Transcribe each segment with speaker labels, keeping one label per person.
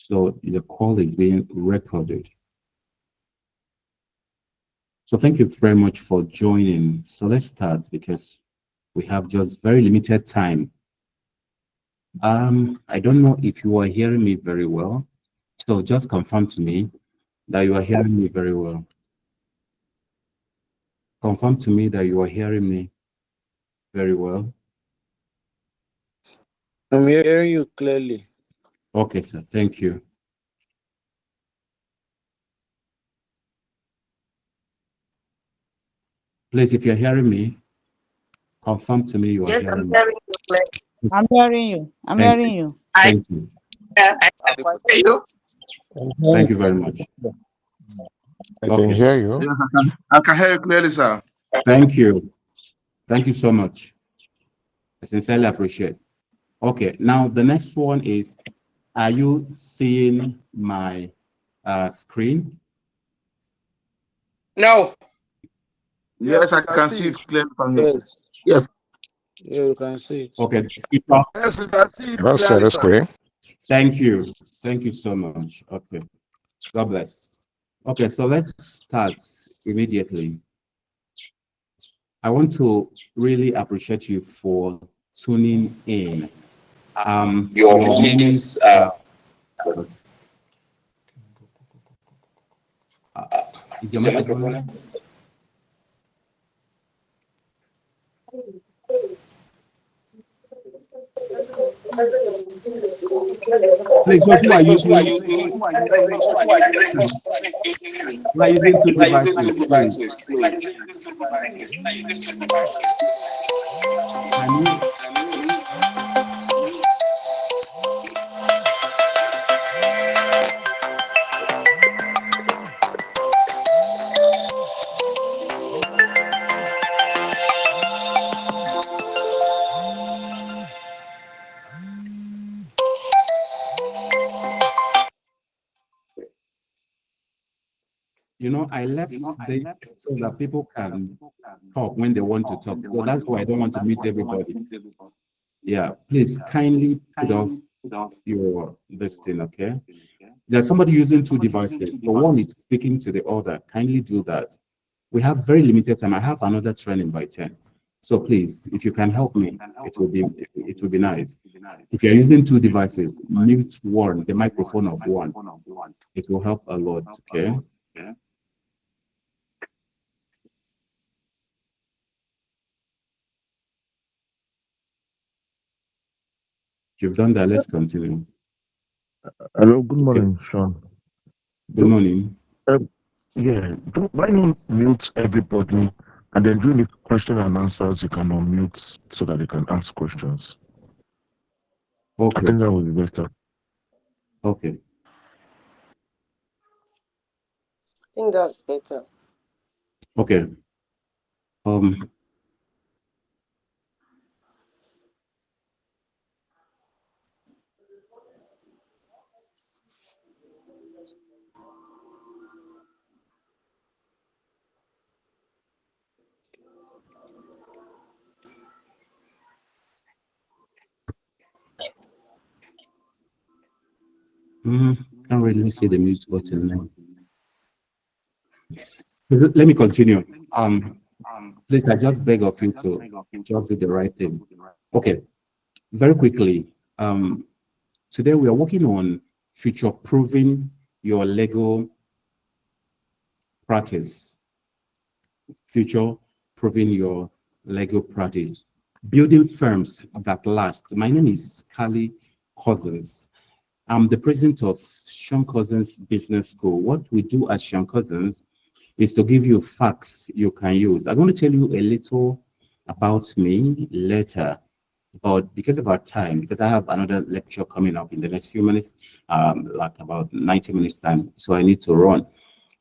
Speaker 1: So the call is being recorded. So thank you very much for joining. So let's start because we have just very limited time. I don't know if you are hearing me very well. So just confirm to me that you are hearing me very well. Confirm to me that you are hearing me very well.
Speaker 2: I'm hearing you clearly.
Speaker 1: Okay, sir. Thank you. Please, if you're hearing me, confirm to me you are hearing me.
Speaker 3: I'm hearing you. I'm
Speaker 1: Thank
Speaker 3: hearing
Speaker 1: you.
Speaker 3: you.
Speaker 1: Thank you. Thank you very much.
Speaker 4: I can hear you.
Speaker 5: Yes, I can hear you clearly, sir.
Speaker 1: Thank you. Thank you so much. I sincerely appreciate. Okay, now the next one is, are you seeing my screen?
Speaker 6: No.
Speaker 5: Yes, I can see it clearly from here.
Speaker 2: Yes. Yes. Yeah, you can see it.
Speaker 1: Okay.
Speaker 5: Yes, we can see it
Speaker 4: I don't see the screen.
Speaker 1: Thank you. Thank you so much. Okay. God bless. Okay, so let's start immediately. I want to really appreciate you for tuning in. Your moments is your microphone on? Please, those who are using two devices, please. Can you? You know, I left this so that people can talk when they want to talk. So that's why I don't want to mute everybody. Yeah, please kindly put off your this thing, okay? There's somebody using two devices. The one is speaking to the other. Kindly do that. We have very limited time. I have another training by 10. So please, if you can help me, it will be nice. If you're using two devices, mute one, the microphone of one. It will help a lot, okay? You've done that. Let's continue.
Speaker 7: Hello, good morning, Sean.
Speaker 1: Good morning.
Speaker 7: Yeah, why not mute everybody and then during the question and answers you can unmute so that they can ask questions.
Speaker 1: Okay.
Speaker 7: I think that would be better.
Speaker 1: Okay.
Speaker 6: I think that's better.
Speaker 1: Okay. Can't really see the mute button now. Let me continue. Please, I just beg of you to just do the right thing. Okay, very quickly. Today we are working on future-proofing your legal practice. Future-proofing your legal practice. Building firms that last. My name is Cussons. I'm the president of Cussons Business School. What we do at Cussons is to give you facts you can use. I'm going to tell you a little about me later, but because of our time, because I have another lecture coming up in the next few minutes, like about 90 minutes time, so I need to run.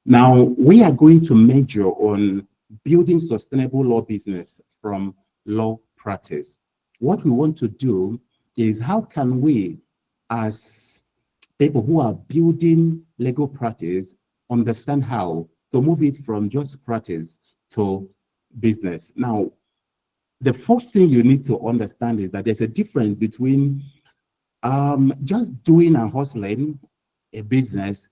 Speaker 1: Now, we are going to major on building sustainable law business from law practice. What we want to do is how can we, as people who are building legal practice, understand how to move it from just practice to business. Now, the first thing you need to understand is that there's a difference between just doing and hustling a business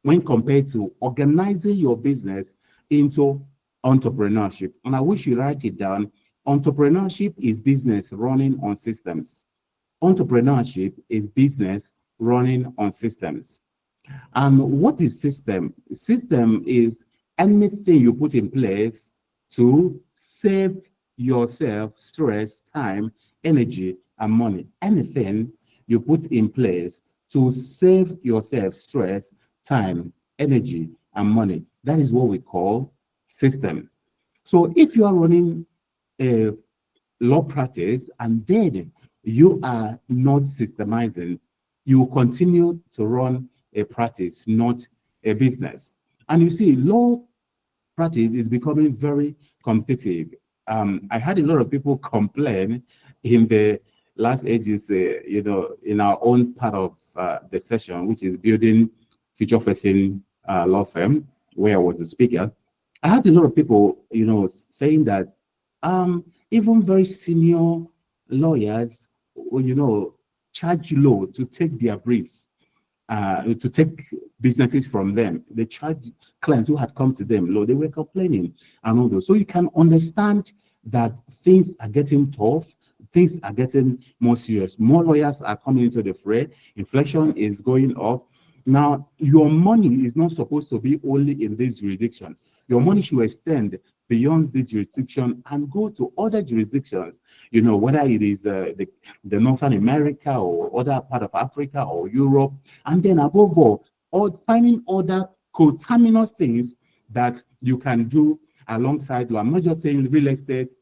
Speaker 1: when compared to organizing your business into entrepreneurship. And I wish you write it down. Entrepreneurship is business running on systems. Entrepreneurship is business running on systems. And what is system? System is anything you put in place to save yourself stress, time, energy, and money. Anything you put in place to save yourself stress, time, energy, and money. That is what we call system. So if you are running a law practice and then you are not systemizing, you will continue to run a practice, not a business. And you see, law practice is becoming very competitive. I had a lot of people complain in the last ages, in our own part of the session, which is building future-facing law firm, where I was the speaker. I had a lot of people, saying that even very senior lawyers, charge low to take their briefs, to take businesses from them. They charge clients who had come to them low. They were complaining and all those. So you can understand that things are getting tough. Things are getting more serious. More lawyers are coming into the fray. Inflation is going up. Now, your money is not supposed to be only in this jurisdiction. Your money should extend beyond the jurisdiction and go to other jurisdictions, whether it is the Northern America or other part of Africa or Europe, and then above all finding other coterminous things that you can do alongside law. I'm not just saying real estate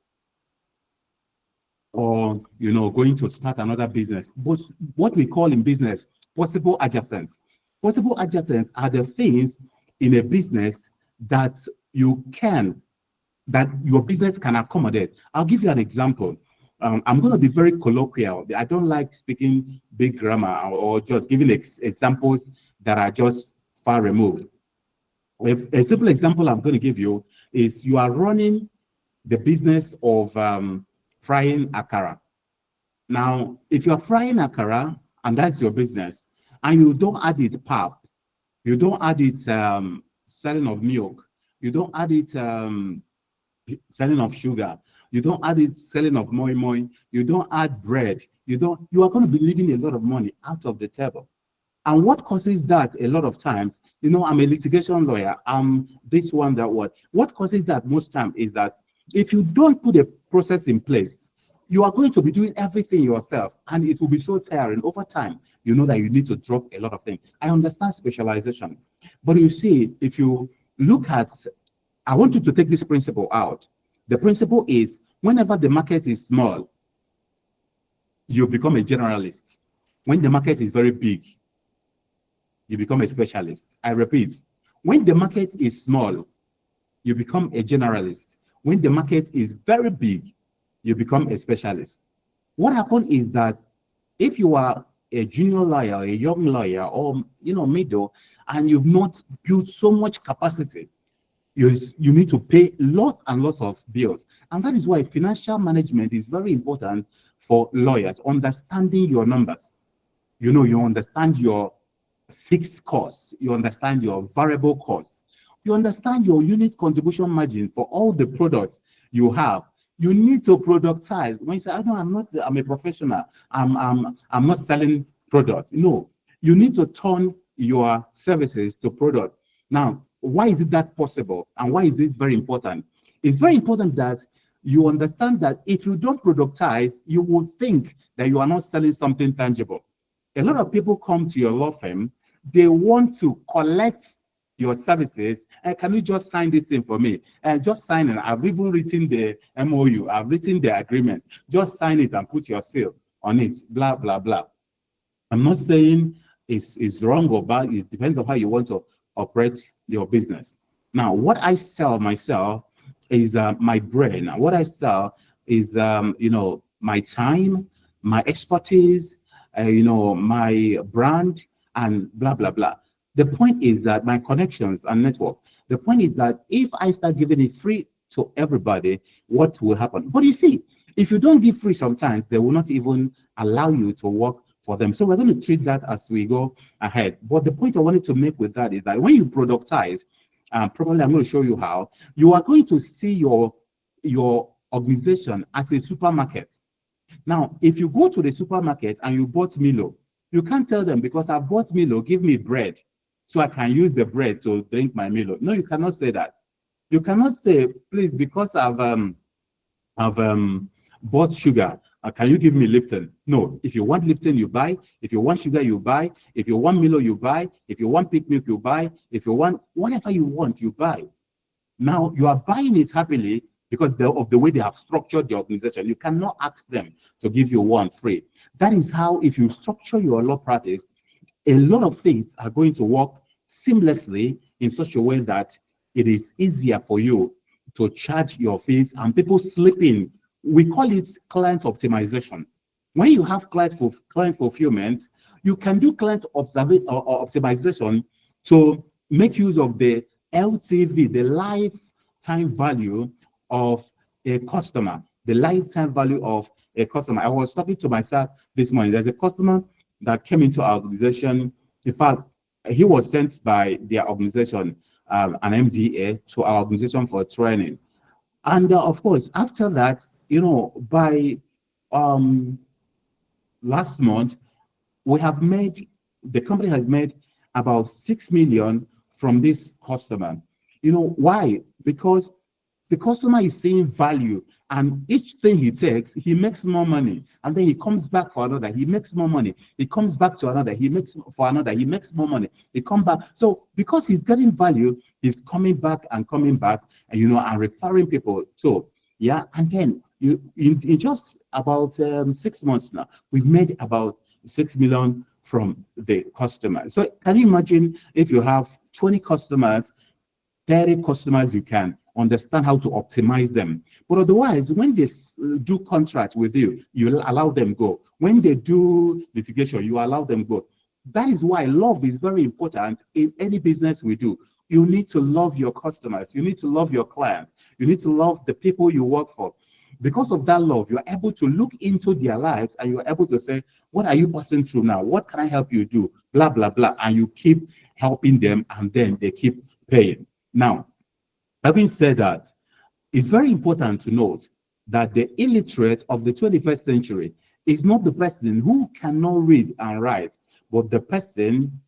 Speaker 1: or, going to start another business, but what we call in business, possible adjacents. Possible adjacents are the things in a business that your business can accommodate. I'll give you an example. I'm going to be very colloquial. I don't like speaking big grammar or just giving examples that are just far removed. A simple example I'm going to give you is you are running the business of frying akara. Now, if you're frying akara and that's your business, and you don't add it pap, you don't add it selling of milk, you don't add it selling of sugar, you don't add it selling of moi moi, you don't add bread, you are going to be leaving a lot of money out of the table. And what causes that a lot of times, I'm a litigation lawyer, I'm this one, that one. What causes that most time is that if you don't put a process in place, you are going to be doing everything yourself, and it will be so tiring. Over time, you know that you need to drop a lot of things. I understand specialization, but you see, if you look at, I want you to take this principle out. The principle is, whenever the market is small, you become a generalist. When the market is very big, you become a specialist. I repeat, when the market is small, you become a generalist. When the market is very big, you become a specialist. What happens is that if you are a junior lawyer, a young lawyer, or middle, and you've not built so much capacity, you need to pay lots and lots of bills. And that is why financial management is very important for lawyers, understanding your numbers. You understand your fixed costs, you understand your variable costs, you understand your unit contribution margin for all the products you have. You need to productize. When you say, I'm a professional, I'm not selling products. No, you need to turn your services to product. Now, why is it that possible? And why is it very important? It's very important that you understand that if you don't productize, you will think that you are not selling something tangible. A lot of people come to your law firm, they want to collect your services, and can you just sign this thing for me? And just sign it. I've even written the MOU, I've written the agreement. Just sign it and put your seal on it, blah, blah, blah. I'm not saying it's wrong or bad. It depends on how you want to operate your business. Now, what I sell myself is my brain. What I sell is, my time, my expertise, my brand, and blah, blah, blah. The point is that my connections and network. The point is that if I start giving it free to everybody, what will happen? But you see, if you don't give free sometimes, they will not even allow you to work for them. So we're going to treat that as we go ahead. But the point I wanted to make with that is that when you productize, probably I'm going to show you how, you are going to see your organization as a supermarket. Now, if you go to the supermarket and you bought Milo, you can't tell them, because I bought Milo, give me bread so I can use the bread to drink my Milo. No, you cannot say that. You cannot say, please, because I've bought sugar, can you give me Lipton? No, if you want Lipton, you buy. If you want sugar, you buy. If you want Milo, you buy. If you want pig milk, you buy. If you want whatever you want, you buy. Now, you are buying it happily because of the way they have structured the organization. You cannot ask them to give you one free. That is how, if you structure your law practice, a lot of things are going to work seamlessly in such a way that it is easier for you to charge your fees and people slip in. We call it client optimization. When you have client fulfillment, you can do client optimization to make use of the LTV, the lifetime value of a customer, the lifetime value of a customer. I was talking to myself this morning. There's a customer that came into our organization. In fact, he was sent by their organization, an MDA, to our organization for training. And of course, after that, by last month, the company has made about 6 million from this customer. Why? Because the customer is seeing value, and each thing he takes, he makes more money, and then he comes back for another, he makes more money, he comes back to another, he makes for another, he makes more money, he comes back. So because he's getting value, he's coming back and and referring people. So yeah, and then in just about 6 months now, we've made about 6 million from the customer. So can you imagine if you have 20 customers, 30 customers, you can understand how to optimize them. But otherwise, when they do contract with you, you allow them go. When they do litigation, you allow them go. That is why love is very important in any business we do. You need to love your customers. You need to love your clients. You need to love the people you work for. Because of that love, you're able to look into their lives and you're able to say, what are you passing through now? What can I help you do? Blah, blah, blah. And you keep helping them, and then they keep paying. Now, having said that, it's very important to note that the illiterate of the 21st century is not the person who cannot read and write, but the person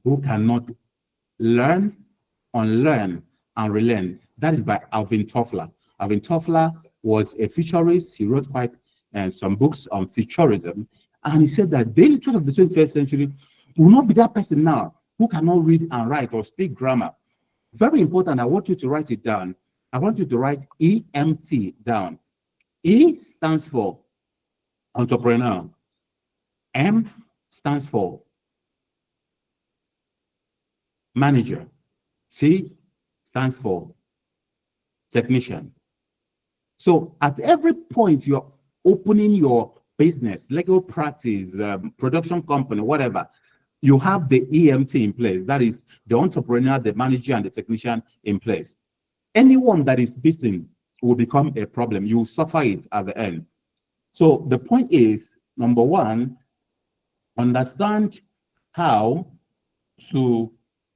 Speaker 1: who cannot learn, unlearn, and relearn. That is by Alvin Toffler. Alvin Toffler was a futurist. He wrote quite some books on futurism. And he said that the illiterate of the 21st century will not be that person now who cannot read and write or speak grammar. Very important. I want you to write it down. I want you to write EMT down. E stands for entrepreneur. M stands for manager. T stands for technician. So at every point you're opening your business, legal practice, production company, whatever, you have the EMT in place. That is the entrepreneur, the manager, and the technician in place. Anyone that is missing will become a problem. You will suffer it at the end. So the point is, number one, understand how to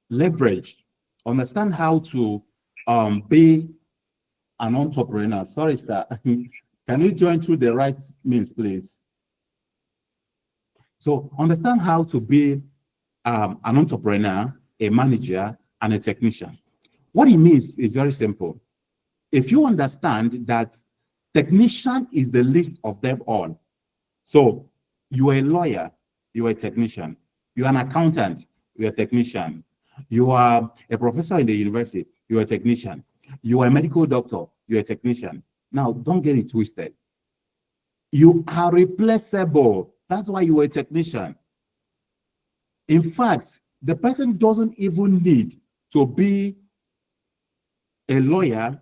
Speaker 1: leverage, understand how to be an entrepreneur. Sorry, sir. Can you join through the right means, please? So understand how to be an entrepreneur, a manager, and a technician. What it means is very simple. If you understand that technician is the least of them all, so you are a lawyer, you are a technician. You are an accountant, you are a technician. You are a professor in the university, you are a technician. You are a medical doctor, you are a technician. Now, don't get it twisted. You are replaceable. That's why you are a technician. In fact, the person doesn't even need to be a lawyer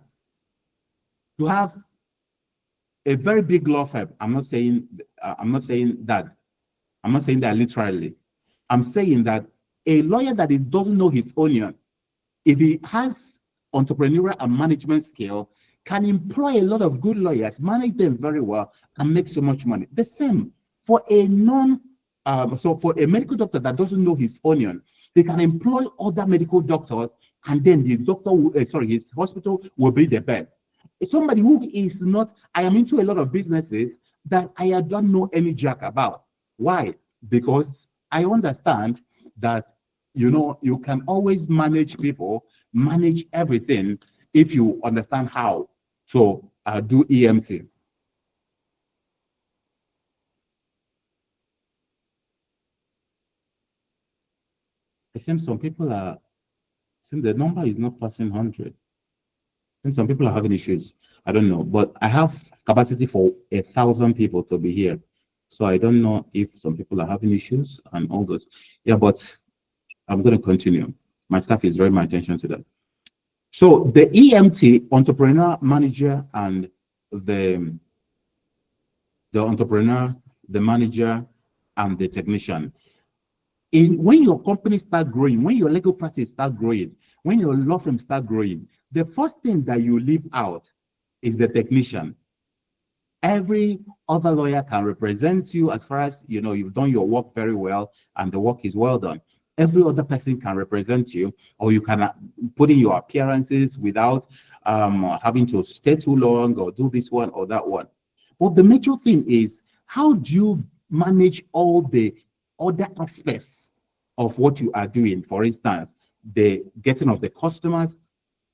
Speaker 1: to have a very big law firm. I'm not saying that literally. I'm saying that a lawyer that doesn't know his onion, if he has entrepreneurial and management skill, can employ a lot of good lawyers, manage them very well, and make so much money. The same for a for a medical doctor that doesn't know his onion, they can employ other medical doctors, and then the doctor, his hospital will be the best. Somebody who is not, I am into a lot of businesses that I don't know any jack about. Why? Because I understand that, you can always manage people, manage everything if you understand how to do EMT. It seems some people are, since the number is not passing 100, and some people are having issues. I don't know, but I have capacity for 1,000 people to be here. So I don't know if some people are having issues and all those. Yeah, but I'm going to continue. My staff is drawing my attention to that. So the EMT, entrepreneur, manager, and the entrepreneur, the manager, and the technician. When your company start growing, when your legal practice start growing, when your law firm start growing, the first thing that you leave out is the technician. Every other lawyer can represent you as far as you've done your work very well and the work is well done. Every other person can represent you, or you can put in your appearances without having to stay too long or do this one or that one. But the major thing is, how do you manage all the other aspects of what you are doing? For instance, the getting of the customers,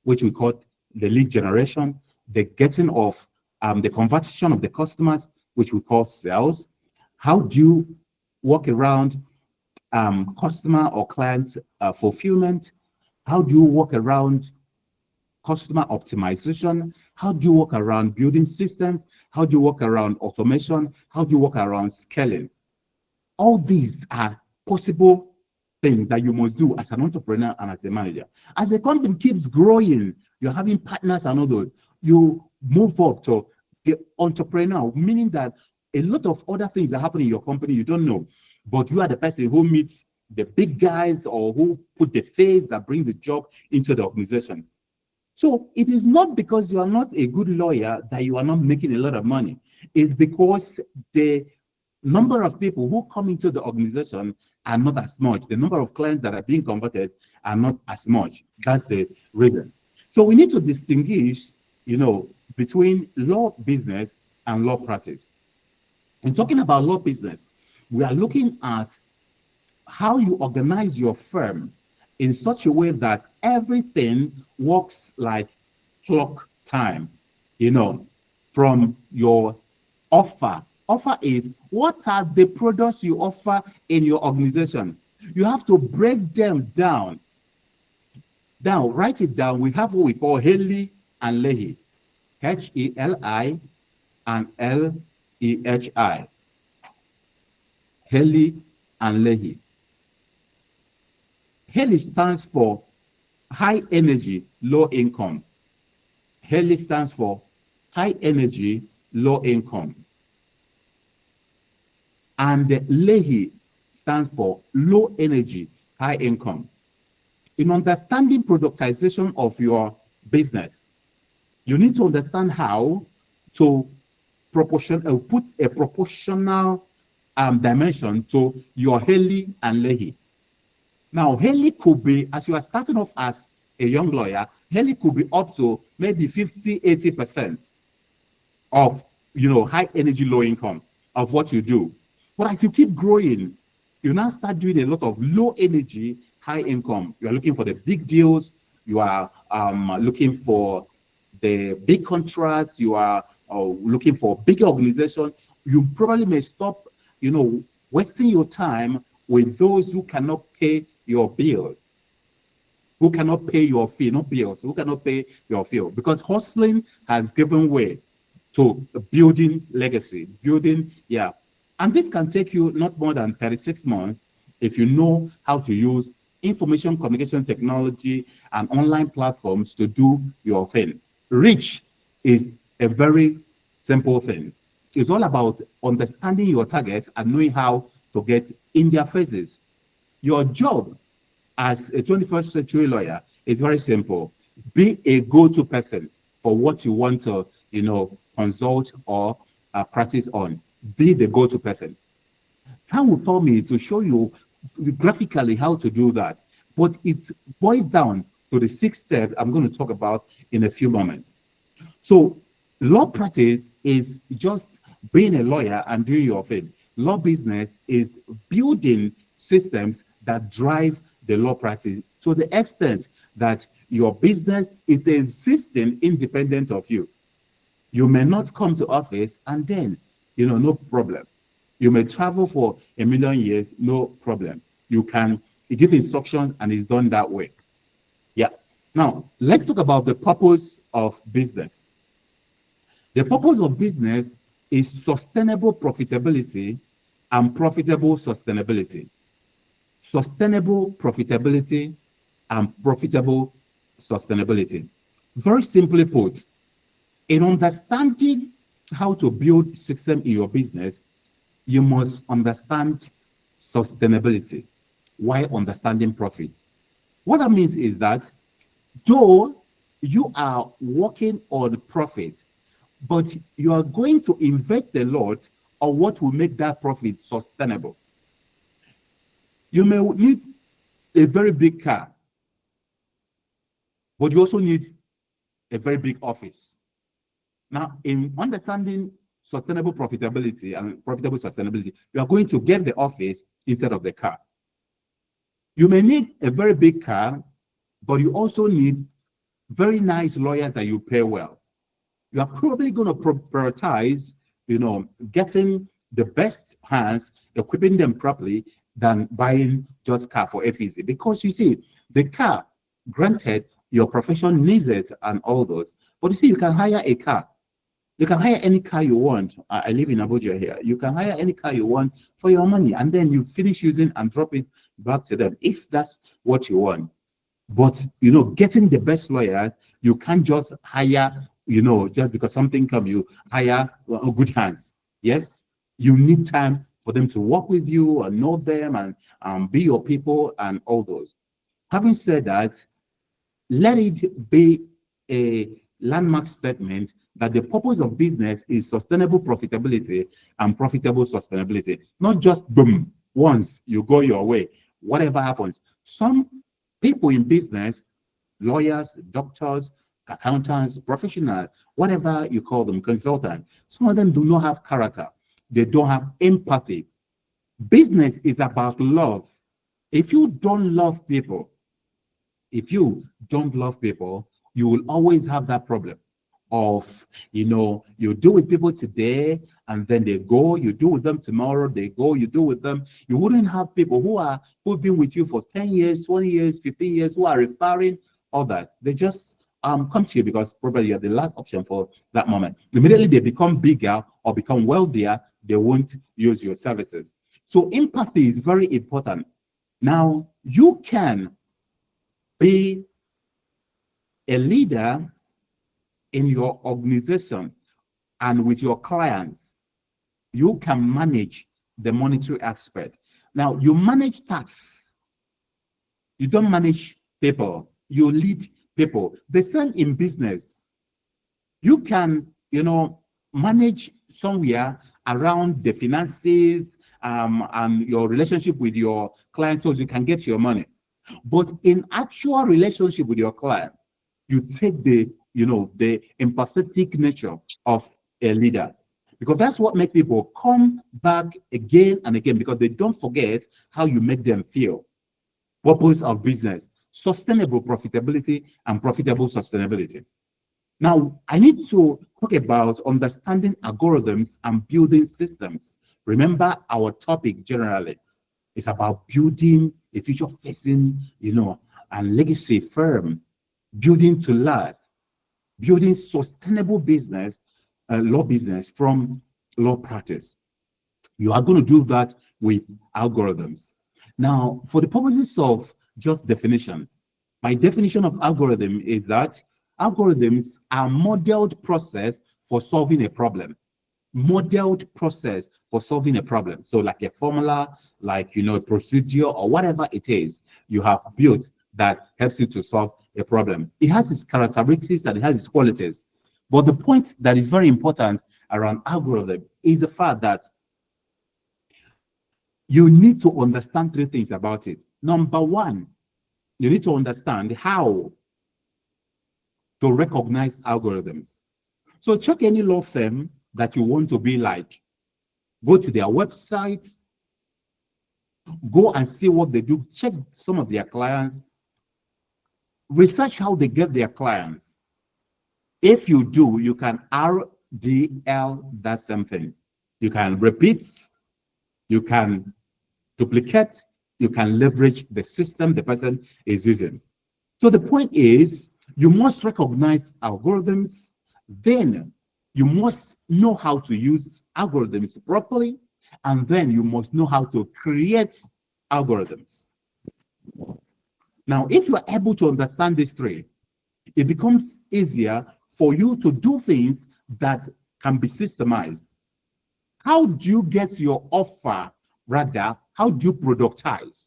Speaker 1: which we call the lead generation, the getting of the conversion of the customers, which we call sales. How do you work around customer or client fulfillment? How do you work around customer optimization? How do you work around building systems? How do you work around automation? How do you work around scaling? All these are possible things that you must do as an entrepreneur and as a manager. As a company keeps growing, you're having partners and others, you move up to the entrepreneur, meaning that a lot of other things that happen in your company you don't know, but you are the person who meets the big guys or who put the face that brings the job into the organization. So it is not because you are not a good lawyer that you are not making a lot of money. It's because the number of people who come into the organization are not as much. The number of clients that are being converted are not as much. That's the reason. So we need to distinguish, between law business and law practice. In talking about law business, we are looking at how you organize your firm in such a way that everything works like clock time, from your offer. Offer is, what are the products you offer in your organization? You have to break them down. Now, write it down. We have what we call Heli and Lehi. Heli and Lehi. Heli and Lehi. Heli stands for high energy, low income. Heli stands for high energy, low income. And Lehi stands for low energy, high income. In understanding productization of your business, you need to understand how to put a proportional dimension to your Heli and Lehi. Now, Heli could be, as you are starting off as a young lawyer, Heli could be up to maybe 50, 80% of, high energy, low income of what you do. But as you keep growing, you now start doing a lot of low energy, high income. You are looking for the big deals. You are looking for the big contracts. You are looking for bigger organization. You probably may stop, wasting your time with those who cannot pay your bills, who cannot pay your fee, not bills, who cannot pay your fee. Because hustling has given way to building legacy, and this can take you not more than 36 months if you know how to use information communication technology and online platforms to do your thing. Reach is a very simple thing. It's all about understanding your targets and knowing how to get in their faces. Your job as a 21st century lawyer is very simple. Be a go-to person for what you want to, consult or practice on. Be the go-to person. Time will tell me to show you graphically how to do that. But it boils down to the 6 steps I'm going to talk about in a few moments. So law practice is just being a lawyer and doing your thing. Law business is building systems that drive the law practice to the extent that your business is existing independent of you. You may not come to office and then, no problem. You may travel for a million years, no problem. You give instructions and it's done that way. Yeah. Now, let's talk about the purpose of business. The purpose of business is sustainable profitability and profitable sustainability. Sustainable profitability and profitable sustainability. Very simply put, in understanding how to build system in your business, you must understand sustainability while understanding profits. What that means is that though you are working on profit, but you are going to invest a lot on what will make that profit sustainable. You may need a very big car, but you also need a very big office. Now, in understanding sustainable profitability and profitable sustainability, you are going to get the office instead of the car. You may need a very big car, but you also need very nice lawyers that you pay well. You are probably going to prioritize, getting the best hands, equipping them properly, than buying just car for FEC. Because you see, the car, granted, your profession needs it and all those, but you see, you can hire a car. You can hire any car you want. I live in Abuja here. You can hire any car you want for your money, and then you finish using and drop it back to them if that's what you want. But getting the best lawyers, you can't just hire, just because something comes, you hire good hands. Yes, you need time for them to work with you and know them and be your people and all those. Having said that, let it be a landmark statement that the purpose of business is sustainable profitability and profitable sustainability. Not just boom, once you go your way, whatever happens. Some people in business, lawyers, doctors, accountants, professionals, whatever you call them, consultants, some of them do not have character. They don't have empathy. Business is about love. If you don't love people, you will always have that problem of, you do with people today and then they go, you do with them tomorrow, they go, you do with them. You wouldn't have people who've been with you for 10 years, 20 years, 15 years, who are referring others. They just come to you because probably you're the last option for that moment. Immediately they become bigger or become wealthier, they won't use your services. So empathy is very important. Now, you can be a leader in your organization and with your clients. You can manage the monetary aspect. Now, you manage tasks. You don't manage people. You lead people. The same in business. You can, manage somewhere around the finances and your relationship with your clients so you can get your money. But in actual relationship with your client, you take the empathetic nature of a leader, because that's what makes people come back again and again, because they don't forget how you make them feel. Purpose of business: sustainable profitability and profitable sustainability. Now, I need to talk about understanding algorithms and building systems. Remember, our topic generally is about building a future-facing, and legacy firm, building to last, building sustainable business, law business from law practice. You are going to do that with algorithms. Now, for the purposes of just definition, my definition of algorithm is that algorithms are modeled process for solving a problem. Modeled process for solving a problem. So like a formula, like a procedure or whatever it is you have built that helps you to solve a problem. It has its characteristics and it has its qualities. But the point that is very important around algorithm is the fact that you need to understand three things about it. Number one, you need to understand how to recognize algorithms. So check any law firm that you want to be like. Go to their website, go and see what they do, check some of their clients, research how they get their clients. If you do, you can RDL that same thing. You can repeat, you can duplicate, you can leverage the system the person is using. So the point is, you must recognize algorithms, then you must know how to use algorithms properly, and then you must know how to create algorithms. Now, if you are able to understand these three, it becomes easier for you to do things that can be systemized. How do you get your offer? Rather, how do you productize?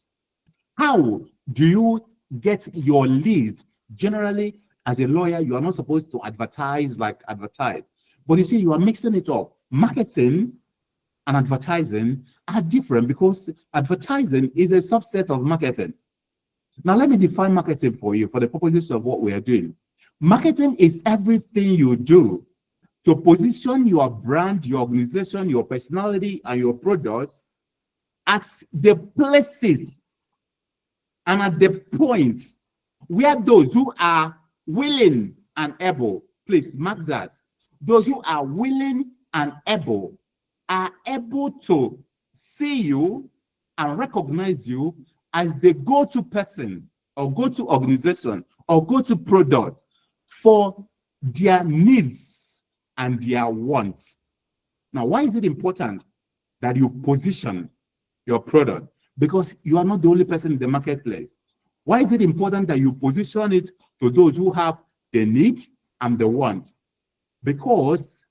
Speaker 1: How do you get your leads? Generally, as a lawyer, you are not supposed to advertise like advertise. But you see, you are mixing it up. Marketing and advertising are different because advertising is a subset of marketing. Now, let me define marketing for you for the purposes of what we are doing. Marketing is everything you do to position your brand, your organization, your personality, and your products at the places and at the points where those who are willing and able, please mark that, those who are willing and able are able to see you and recognize you as the go-to person or go-to organization or go-to product for their needs and their wants. Now, why is it important that you position your product? Because you are not the only person in the marketplace. Why is it important that you position it to those who have the need and the want? Because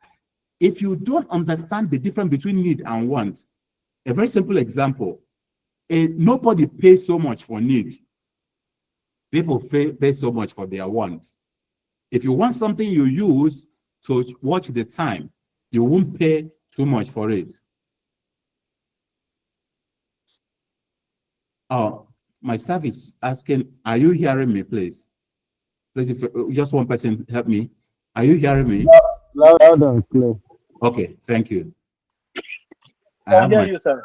Speaker 1: if you don't understand the difference between need and want, a very simple example, nobody pays so much for need. People pay so much for their wants. If you want something you use to watch the time, you won't pay too much for it. Oh, my staff is asking, are you hearing me, please? Please, if just one person help me. Are you hearing me?
Speaker 2: Loud and clear.
Speaker 1: Okay, thank you.
Speaker 8: I hear you, sir.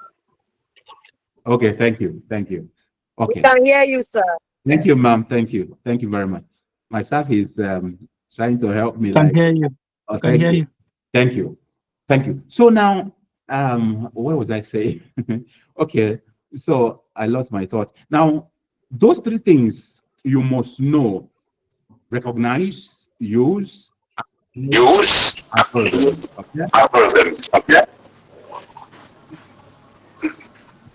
Speaker 1: Okay, thank you. Okay.
Speaker 6: We can hear you, sir.
Speaker 1: Thank you, ma'am. Thank you very much. My staff is trying to help me.
Speaker 8: Can hear you.
Speaker 1: Oh,
Speaker 8: Can hear you.
Speaker 1: Thank you. So now, what was I saying? Okay, so I lost my thought. Now, those three things you must know: recognize, use, algorithms. Okay.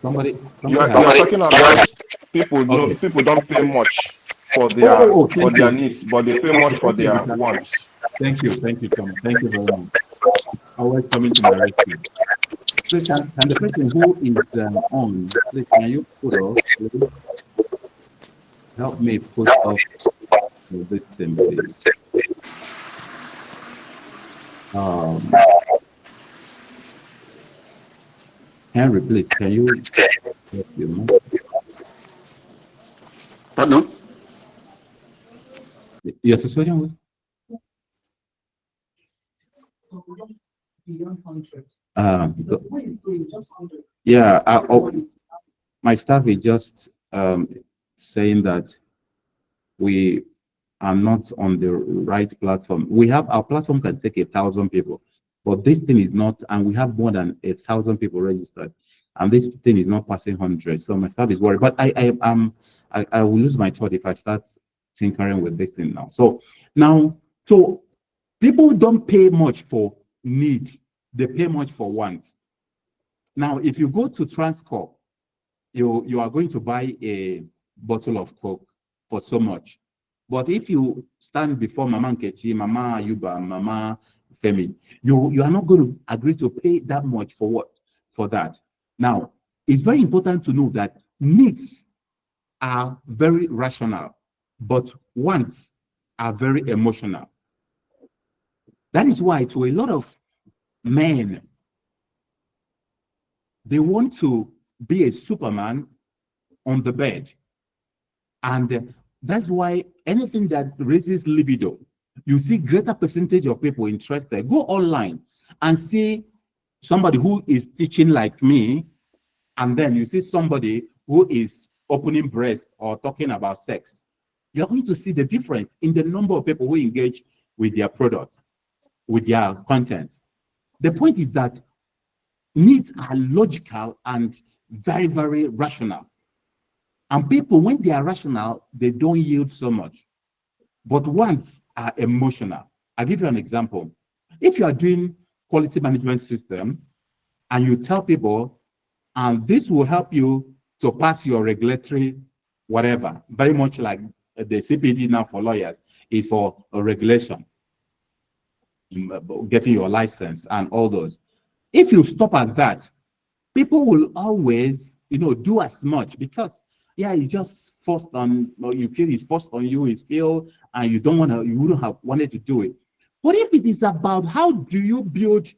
Speaker 1: Somebody
Speaker 5: You're talking about people don't pay much for their needs, but they pay much for their wants.
Speaker 1: Thank you so much. Thank you very much. Always coming to my rescue. Please, can the person who is on, please, can you put off, please? Help me put off this thing, please. Henry, please, can you help you?
Speaker 5: Pardon?
Speaker 1: Yes, association. Yeah, my staff is just saying that we are not on the right platform. We have our platform can take 1,000 people, but this thing is not, and we have more than 1,000 people registered, and this thing is not passing 100. So my staff is worried, but I will lose my thought if I start tinkering with this thing now. So people don't pay much for need; they pay much for wants. Now, if you go to Transcorp, you are going to buy a bottle of Coke for so much. But if you stand before Mama Nkechi, Mama Ayuba, Mama Femi, you are not going to agree to pay that much for what? For that. Now, it's very important to know that needs are very rational, but wants are very emotional. That is why to a lot of men, they want to be a Superman on the bed. And that's why anything that raises libido, you see greater percentage of people interested. Go online and see somebody who is teaching like me, and then you see somebody who is opening breast or talking about sex. You're going to see the difference in the number of people who engage with their product, with their content. The point is that needs are logical and very, very rational. And people, when they are rational, they don't yield so much. But ones are emotional. I'll give you an example. If you are doing quality management system and you tell people, and this will help you to pass your regulatory whatever, very much like the CPD now for lawyers is for a regulation, getting your license and all those. If you stop at that, people will always, do as much because, yeah, it's just forced on, or you feel it's forced on you, it's feel, and you wouldn't have wanted to do it. But if it is about how do you build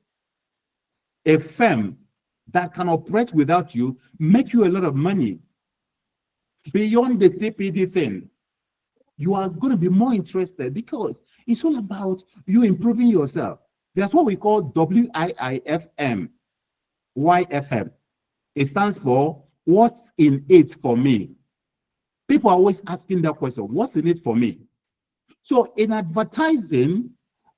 Speaker 1: a firm that can operate without you, make you a lot of money beyond the CPD thing, you are going to be more interested because it's all about you improving yourself. That's what we call WIIFM, YFM. It stands for what's in it for me. People are always asking that question, what's in it for me? So in advertising,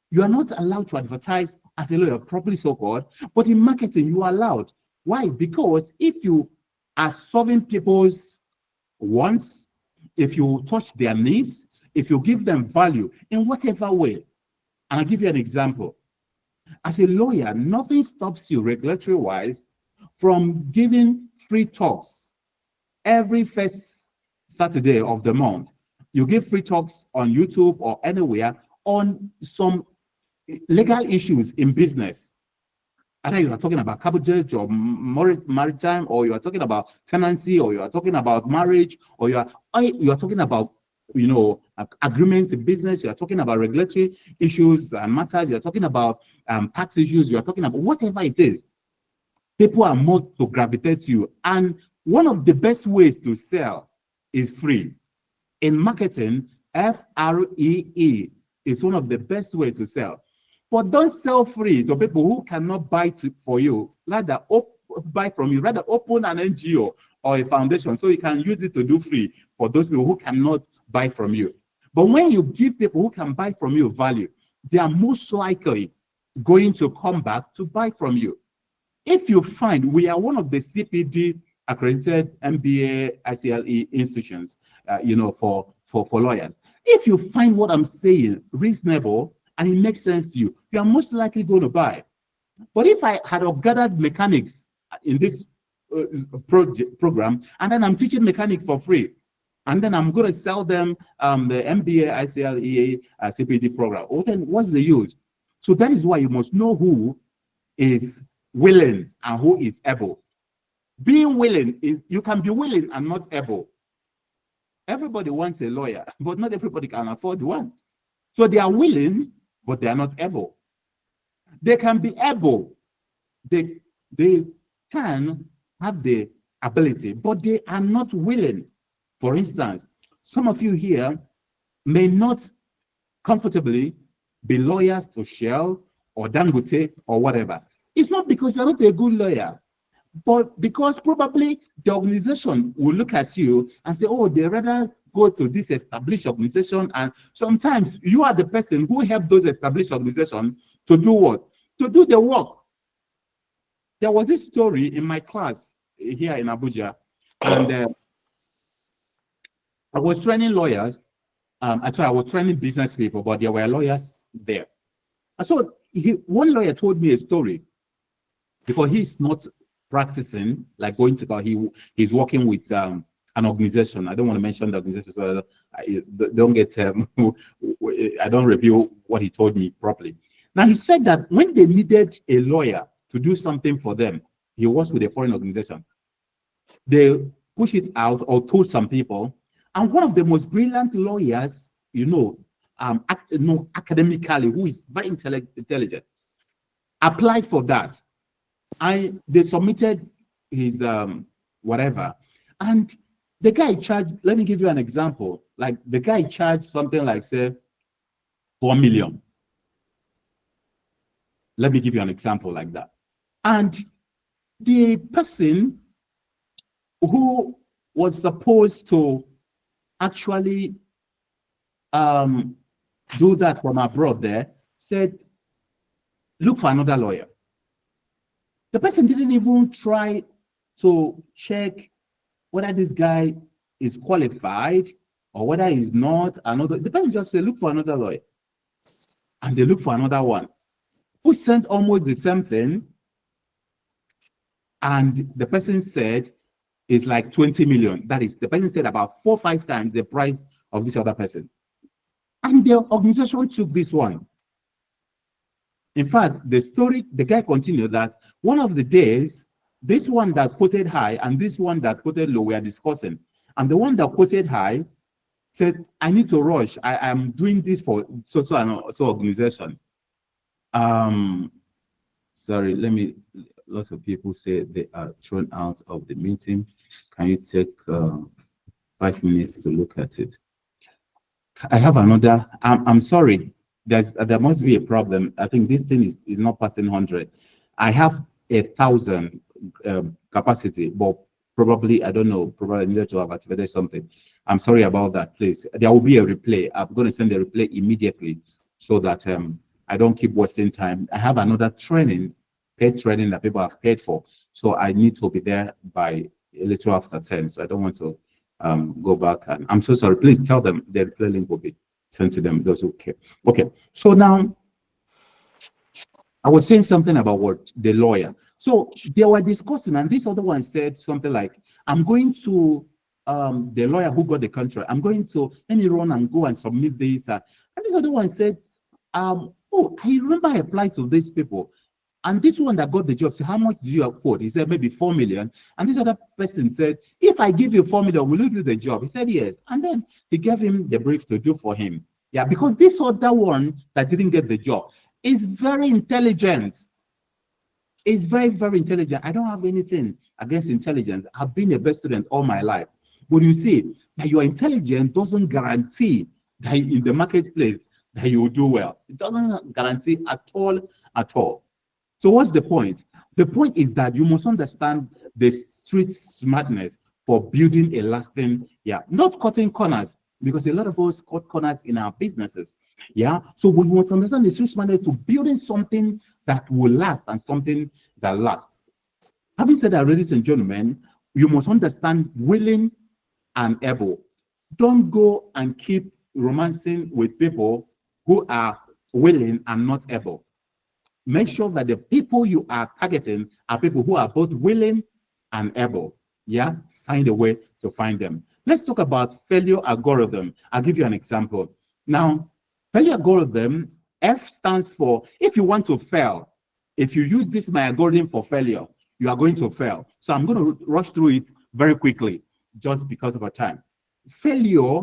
Speaker 1: you are not allowed to advertise as a lawyer, properly so-called, but in marketing, you are allowed. Why? Because if you are solving people's wants, if you touch their needs, if you give them value in whatever way, and I'll give you an example. As a lawyer, nothing stops you regulatory-wise from giving free talks every first Saturday of the month. You give free talks on YouTube or anywhere on some legal issues in business. Either you are talking about cabotage or maritime, or you are talking about tenancy, or you are talking about marriage, or you are talking about agreements in business, you are talking about regulatory issues and matters, you are talking about tax issues, you are talking about whatever it is. People are more to gravitate to you. And one of the best ways to sell is free. In marketing, FREE is one of the best ways to sell. But don't sell free to people who cannot buy for you. Rather, buy from you. Rather, open an NGO or a foundation so you can use it to do free for those people who cannot buy from you. But when you give people who can buy from you value, they are most likely going to come back to buy from you. If you find we are one of the CPD accredited NBA-ICLE institutions, for lawyers. If you find what I'm saying reasonable and it makes sense to you, you are most likely going to buy. But if I had gathered mechanics in this program, and then I'm teaching mechanics for free, and then I'm going to sell them the NBA-ICLE CPD program, well, then what's the use? So that is why you must know who is willing and who is able. Being willing is, you can be willing and not able. Everybody wants a lawyer, but not everybody can afford one. So they are willing, but they are not able. They can be able. They can have the ability, but they are not willing. For instance, some of you here may not comfortably be lawyers to Shell or Dangote or whatever. It's not because you're not a good lawyer, but because probably the organization will look at you and say, oh, they rather go to this established organization. And sometimes you are the person who helped those established organizations to do what? To do the work. There was this story in my class here in Abuja, and I was training lawyers. Actually, I was training business people, but there were lawyers there. And so one lawyer told me a story, because he's not practicing, like going to, he's working with an organization. I don't want to mention the organization, so I don't get, I don't review what he told me properly. Now, he said that when they needed a lawyer to do something for them, he was with a foreign organization. They push it out or told some people, and one of the most brilliant lawyers, academically, who is very intelligent, applied for that. They submitted his whatever. And the guy charged, let me give you an example. Like the guy charged something like, say, 4 million. Let me give you an example like that. And the person who was supposed to actually do that from abroad there said, look for another lawyer. The person didn't even try to check whether this guy is qualified or whether he's not. The person just said, look for another lawyer. And they look for another one who sent almost the same thing. And the person said it's like 20 million. That is, the person said about 4 or 5 times the price of this other person. And the organization took this one. In fact, the guy continued that one of the days, this one that quoted high and this one that quoted low were discussing. And the one that quoted high said, I need to rush. I am doing this for so organization. Sorry, lots of people say they are thrown out of the meeting. Can you take 5 minutes to look at it? I have another. I'm sorry. There must be a problem. I think this thing is not passing 100. I have 1,000 capacity, but probably I don't know. Probably I needed to have activated something. I'm sorry about that. Please, there will be a replay. I'm going to send the replay immediately so that I don't keep wasting time. I have another training, paid training that people have paid for, so I need to be there by a little after 10. So I don't want to go back. And I'm so sorry. Please tell them the replay link will be sent to them. Those who care. Okay. So now I was saying something about what the lawyer. So they were discussing, and this other one said something like, "I'm going to the lawyer who got the contract. I'm going to let me run and go and submit this." And this other one said, "Oh, I remember I applied to these people." And this one that got the job said, "How much do you afford?" He said, "Maybe 4 million." And this other person said, "If I give you 4 million, will you do the job?" He said, "Yes." And then he gave him the brief to do for him. Yeah, because this other one that didn't get the job is very intelligent. It's very, very intelligent. I don't have anything against intelligence. I've been a best student all my life. But you see, that your intelligence doesn't guarantee that in the marketplace that you will do well. It doesn't guarantee at all, at all. So what's the point? The point is that you must understand the street smartness for building a lasting, not cutting corners, because a lot of us cut corners in our businesses. So we must understand the street smartness to building something that will last and something that lasts. Having said that, ladies and gentlemen, you must understand willing and able. Don't go and keep romancing with people who are willing and not able. Make sure that the people you are targeting are people who are both willing and able. Find a way to find them. Let's talk about failure algorithm. I'll give you an example. Now, failure algorithm, F stands for if you want to fail. If you use this my algorithm for failure, you are going to fail. So I'm going to rush through it very quickly just because of our time. Failure,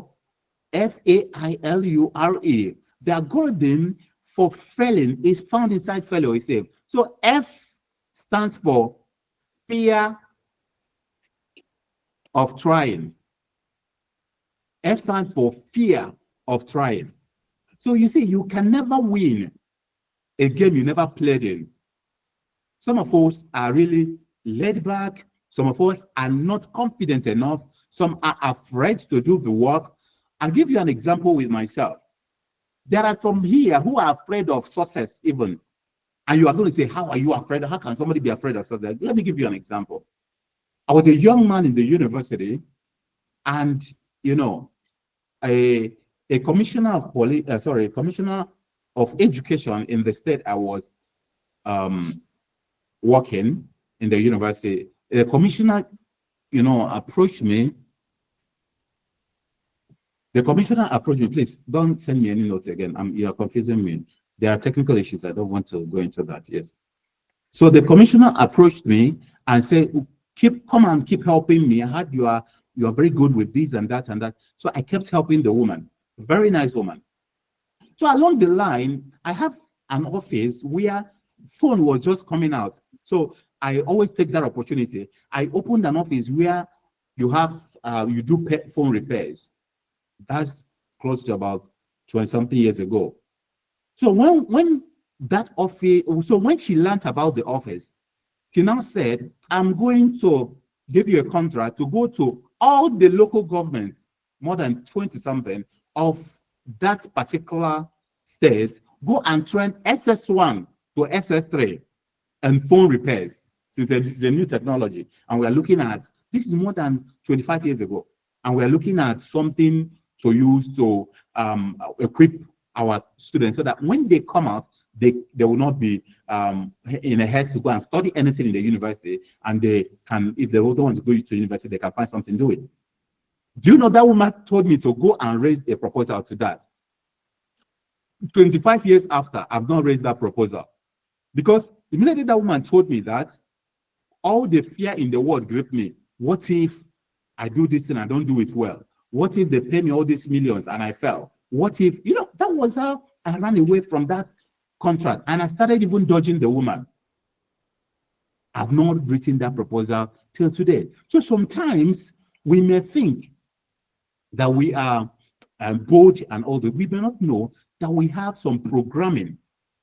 Speaker 1: F-A-I-L-U-R-E. The algorithm for failing is found inside failure itself. So F stands for fear of trying. F stands for fear of trying. So you see, you can never win a game you never played in. Some of us are really laid back. Some of us are not confident enough. Some are afraid to do the work. I'll give you an example with myself. There are some here who are afraid of success even. And you are going to say, how are you afraid? How can somebody be afraid of success? Let me give you an example. I was a young man in the university, and a commissioner of police, a commissioner of education in the state I was working in the university. The commissioner, approached me. The commissioner approached me. Please don't send me any notes again. You are confusing me. There are technical issues. I don't want to go into that. Yes. So the commissioner approached me and said, come and keep helping me. I heard you are very good with this and that and that. So I kept helping the woman. Very nice woman. So along the line, I have an office where phone was just coming out. So I always take that opportunity. I opened an office where you have you do phone repairs. That's close to about 20-something years ago. So when that office, so when she learned about the office, she now said, I'm going to give you a contract to go to all the local governments, more than 20-something of that particular state, go and train SS1 to SS3 and phone repairs, since it's a new technology. And we're looking at, this is more than 25 years ago, and we're looking at something to use to equip our students so that when they come out, they will not be in a haste to go and study anything in the university, and they can, if they don't want to go to university, they can find something to do it. Do you know that woman told me to go and raise a proposal to that? 25 years after, I've not raised that proposal. Because immediately that woman told me that, all the fear in the world gripped me. What if I do this and I don't do it well? What if they pay me all these millions and I fail? What if, you know, that was how I ran away from that contract. And I started even dodging the woman. I've not written that proposal till today. So sometimes we may think that we are bold and all that. We may not know that we have some programming.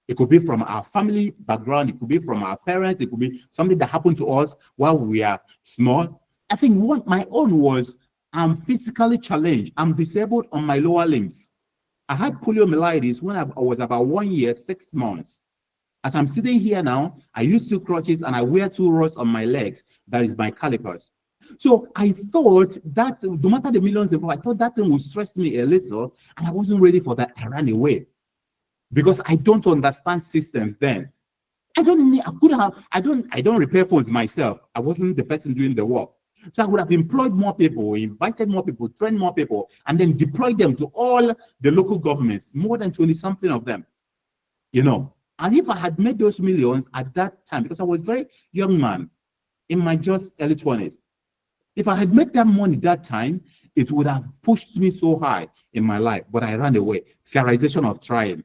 Speaker 1: It could be from our family background. It could be from our parents. It could be something that happened to us while we are small. I think my own was, I'm physically challenged. I'm disabled on my lower limbs. I had poliomyelitis when I was about 1 year, 6 months. As I'm sitting here now, I use 2 crutches and I wear 2 rods on my legs. That is my calipers. So I thought that no matter the millions involved, I thought that thing would stress me a little, and I wasn't ready for that. I ran away because I don't understand systems then. I don't repair phones myself. I wasn't the person doing the work. So I would have employed more people, invited more people, trained more people, and then deployed them to all the local governments, more than 20-something of them, you know. And if I had made those millions at that time, because I was a very young man in my just early 20s, if I had made that money that time, it would have pushed me so high in my life, but I ran away. Fearization of trying.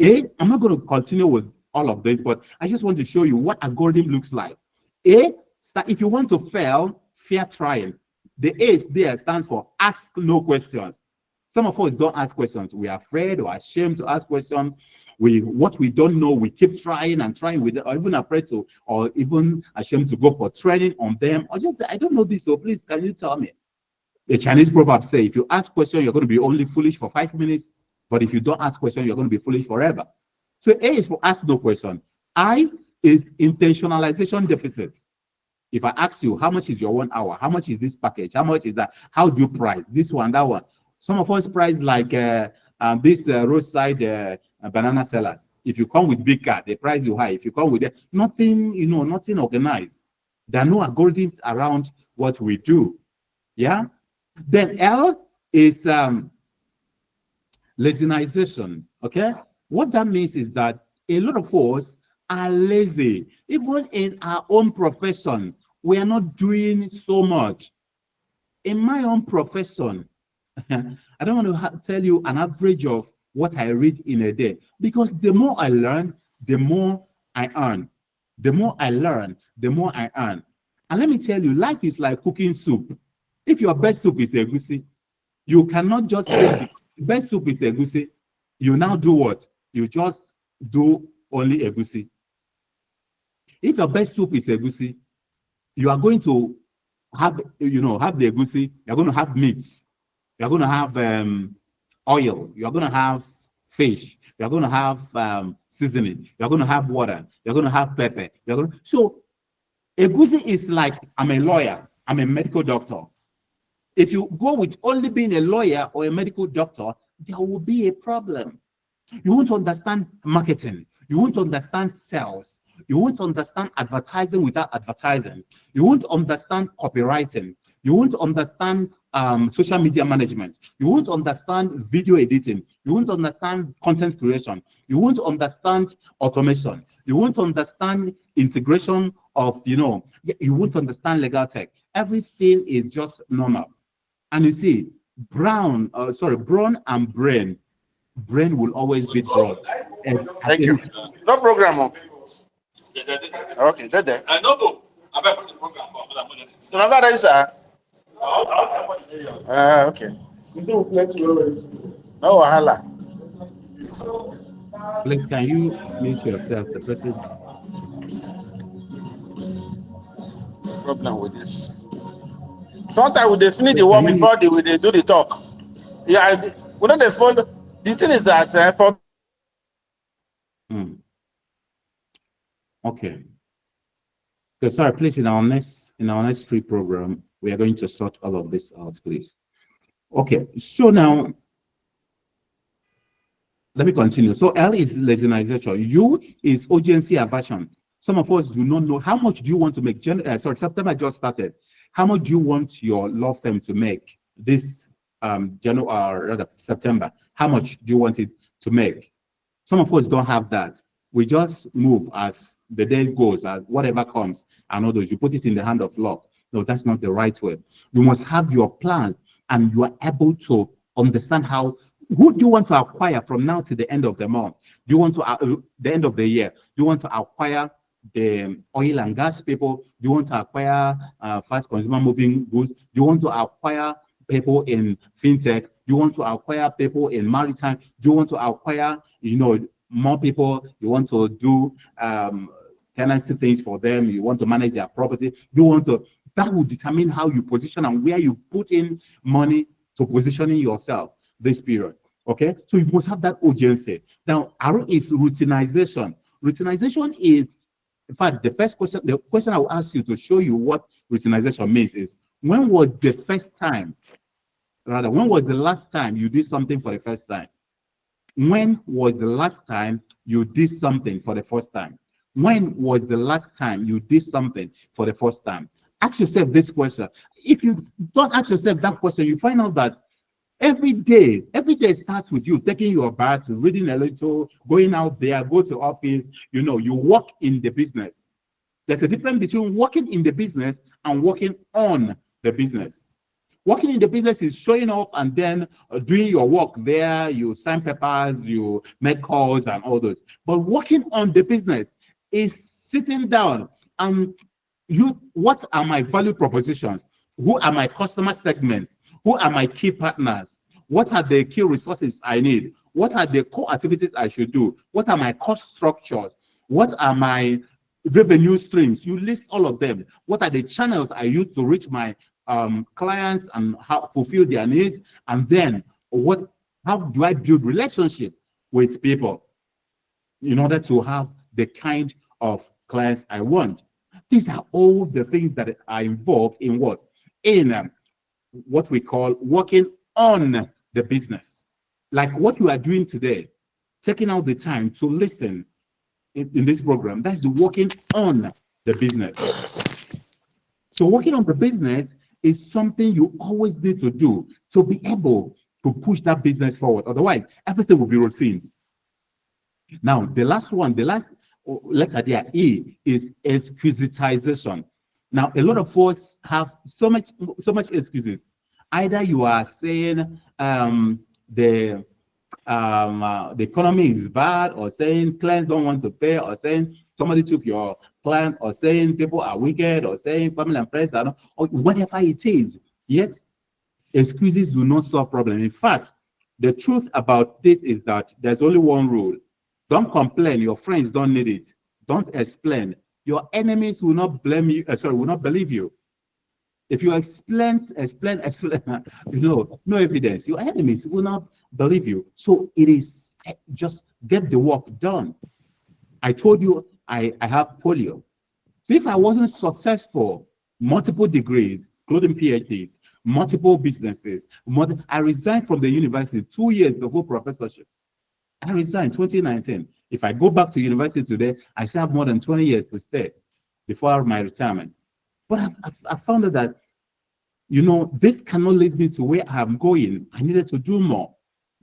Speaker 1: I'm not going to continue with all of this, but I just want to show you what algorithm looks like. If you want to fail, fear trying. The A there stands for ask no questions. Some of us don't ask questions. We are afraid or ashamed to ask questions. What we don't know, we keep trying and trying with it, or even afraid to, or even ashamed to go for training on them, or just say, I don't know this, so please, can you tell me? The Chinese proverb say, if you ask questions, you're going to be only foolish for 5 minutes, but if you don't ask questions, you're going to be foolish forever. So A is for ask no question. I is intentionalization deficit. If I ask you, how much is your 1 hour? How much is this package? How much is that? How do you price this one, that one? Some of us price like this roadside banana sellers. If you come with big car, they price you high. If you come with nothing, you know, nothing organized. There are no algorithms around what we do. Yeah. Then L is lazinization. Okay. What that means is that a lot of us are lazy. Even in our own profession, we are not doing so much. In my own profession, I don't want to tell you an average of what I read in a day, because the more I learn, the more I earn. The more I learn, the more I earn. And let me tell you, life is like cooking soup. If your best soup is egusi, you cannot just say the best soup is egusi. You now do what? You just do only egusi. If your best soup is egusi, you are going to have, have the egusi. You're going to have meats. You're going to have oil. You're going to have fish. You're going to have seasoning. You're going to have water. You're going to have pepper. So egusi is like, I'm a lawyer. I'm a medical doctor. If you go with only being a lawyer or a medical doctor, there will be a problem. You won't understand marketing. You won't understand sales. You won't understand advertising without advertising. You won't understand copywriting. You won't understand social media management. You won't understand video editing. You won't understand content creation. You won't understand automation. You won't understand integration of, you won't understand legal tech. Everything is just normal. And you see, brawn and brain will always beat brawn.
Speaker 2: Thank you. No program. Okay, good then. I know go. So now that is okay. No wahala.
Speaker 1: Please, can you mute yourself? The person.
Speaker 2: Problem with this. Sometimes we they finish the
Speaker 1: Please, can
Speaker 2: work
Speaker 1: you?
Speaker 2: before they do the talk. Yeah, we know they follow. The thing is that for
Speaker 1: Okay. So sorry, please. In our next free program, we are going to sort all of this out, please. Okay. So now, let me continue. So L is legitimization. U is urgency aversion. Some of us do not know how much do you want to make. Sorry, September just started. How much do you want your law firm to make this January or rather September? How much do you want it to make? Some of us don't have that. We just move as the day goes, as whatever comes, and all those. You put it in the hand of luck. No, that's not the right way. You must have your plans, and you are able to understand how. Who do you want to acquire from now to the end of the month? Do you want to the end of the year? Do you want to acquire the oil and gas people? Do you want to acquire fast consumer moving goods? Do you want to acquire people in fintech? Do you want to acquire people in maritime? Do you want to acquire, more people? You want to do tenancy things for them? You want to manage their property? Do you want to? That will determine how you position and where you put in money to positioning yourself this period. Okay, so you must have that urgency. Now, R is routinization. Routinization is, in fact, the question I will ask you to show you what routinization means is, when was the last time you did something for the first time? When was the last time you did something for the first time? When was the last time you did something for the first time? Ask yourself this question. If you don't ask yourself that question, you find out that every day starts with you taking your bath, reading a little, going out there, go to office, you work in the business. There's a difference between working in the business and working on the business. Working in the business is showing up and then doing your work there, you sign papers, you make calls and all those. But working on the business is sitting down and what are my value propositions? Who are my customer segments? Who are my key partners? What are the key resources I need? What are the core activities I should do? What are my cost structures? What are my revenue streams? You list all of them. What are the channels I use to reach my clients and how fulfill their needs? And then how do I build relationship with people in order to have the kind of clients I want? These are all the things that are involved in what? In what we call working on the business. Like what you are doing today, taking out the time to listen in this program, that's working on the business. So working on the business is something you always need to do to be able to push that business forward. Otherwise, everything will be routine. Now, the last letter there, E, is excusitization. Now, a lot of us have so much excuses. Either you are saying the economy is bad, or saying clients don't want to pay, or saying somebody took your client, or saying people are wicked, or saying family and friends are not, or whatever it is. Yet, excuses do not solve problems. In fact, the truth about this is that there's only one rule. Don't complain. Your friends don't need it. Don't explain. Your enemies will not blame you. Will not believe you. If you explain, no evidence, your enemies will not believe you. So it is just get the work done. I told you I have polio. So if I wasn't successful, multiple degrees, including PhDs, multiple businesses, I resigned from the university, 2 years of whole professorship. I resigned 2019. If I go back to university today, I still have more than 20 years to stay before my retirement. But I found out that, this cannot lead me to where I'm going. I needed to do more.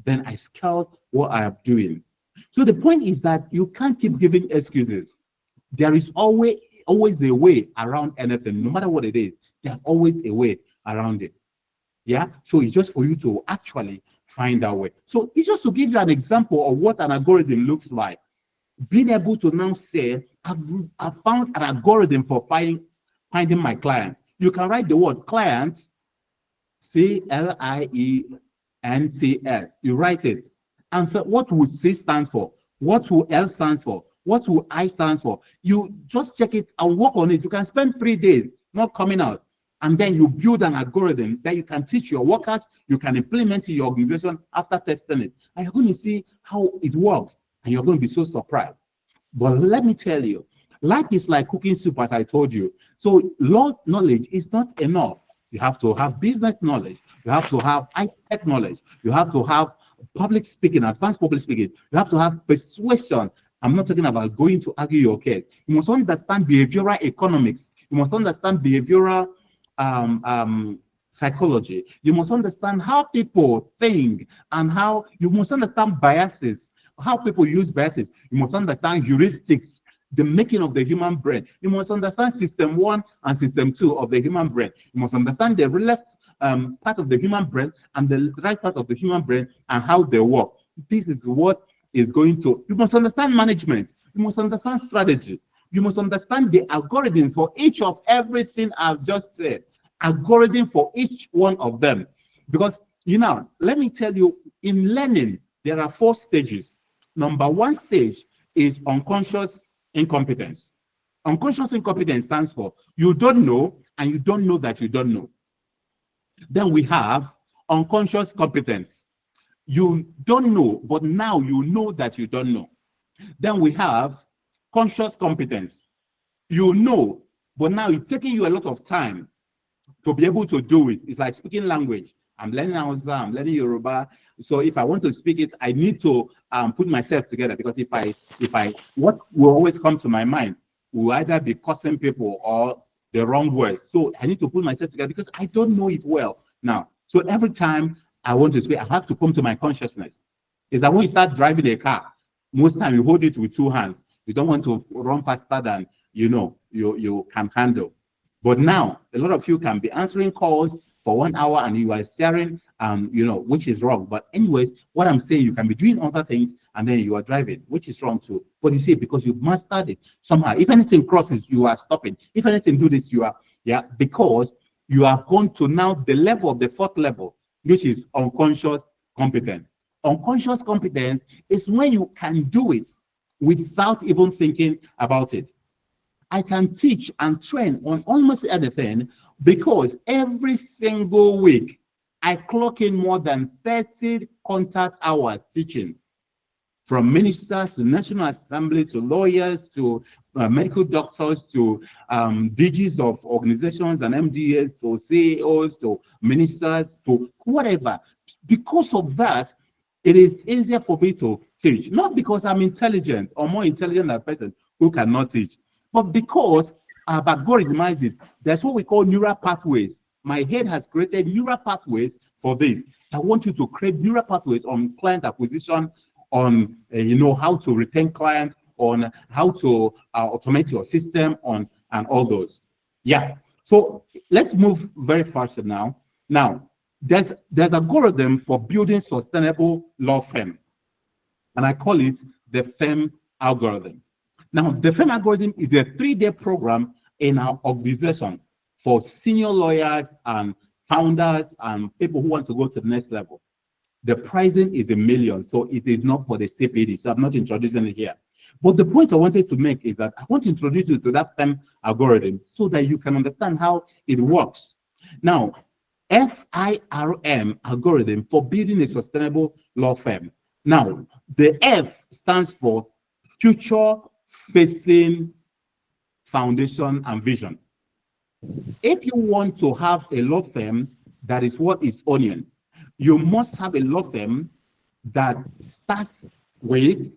Speaker 1: Then I scout what I am doing. So the point is that you can't keep giving excuses. There is always a way around anything, no matter what it is. There's always a way around it. Yeah. So it's just for you to actually find that way. So it's just to give you an example of what an algorithm looks like. being able to now say, I've found an algorithm for finding my clients. You can write the word clients, CLIENTS. You write it. And what will C stand for? What will L stands for? What will I stands for? You just check it and work on it. You can spend 3 days not coming out. And then you build an algorithm that you can teach your workers, you can implement in your organization after testing it. And you're going to see how it works. And you're going to be so surprised. But let me tell you, life is like cooking soup, as I told you. So law knowledge is not enough. You have to have business knowledge. You have to have tech knowledge. You have to have public speaking, advanced public speaking. You have to have persuasion. I'm not talking about going to argue your case. You must understand behavioral economics. You must understand behavioral psychology. You must understand how people think and how you must understand biases, how people use biases. You must understand heuristics, the making of the human brain. You must understand system 1 and system 2 of the human brain. You must understand the left part of the human brain and the right part of the human brain and how they work. This is what is going to, you must understand management. You must understand strategy. You must understand the algorithms for each of everything I've just said. Algorithm for each one of them. Because, let me tell you, in learning, there are 4 stages. Number 1 stage is unconscious incompetence. Unconscious incompetence stands for you don't know and you don't know that you don't know. Then we have unconscious competence. You don't know, but now you know that you don't know. Then we have conscious competence. You know, but now it's taking you a lot of time to be able to do it. It's like speaking language. I'm learning Hausa, I'm learning Yoruba. So if I want to speak it, I need to put myself together, because what will always come to my mind will either be cussing people or the wrong words. So I need to put myself together because I don't know it well now. So every time I want to speak, I have to come to my consciousness. Is that when you start driving a car, most time you hold it with 2 hands. You don't want to run faster than you can handle. But now a lot of you can be answering calls for 1 hour and you are staring, which is wrong. But anyways, what I'm saying, you can be doing other things and then you are driving, which is wrong too. But you see, because you've mastered it somehow. If anything crosses, you are stopping. If anything do this, you are, because you have gone to now the level of the 4th level, which is unconscious competence. Unconscious competence is when you can do it without even thinking about it. I can teach and train on almost anything because every single week I clock in more than 30 contact hours teaching, from ministers to National Assembly to lawyers to medical doctors to DGs of organizations and MDAs to CEOs to ministers to whatever. Because of that, it is easier for me to teach, not because I'm intelligent or more intelligent than a person who cannot teach, but because I've algorithmized it. That's what we call neural pathways. My head has created neural pathways for this. I want you to create neural pathways on client acquisition, on how to retain clients, on how to automate your system, and all those. Yeah. So let's move very fast now. Now, there's algorithm for building sustainable law firm, and I call it the firm algorithm. Now, the firm algorithm is a 3-day program in our organization for senior lawyers and founders and people who want to go to the next level. The pricing is $1 million, so it is not for the CPD, so I'm not introducing it here. But the point I wanted to make is that I want to introduce you to that firm algorithm so that you can understand how it works. Now, FIRM algorithm for building a sustainable law firm. Now, the F stands for future facing foundation and vision. If you want to have a law firm that is what is onion, you must have a law firm that starts with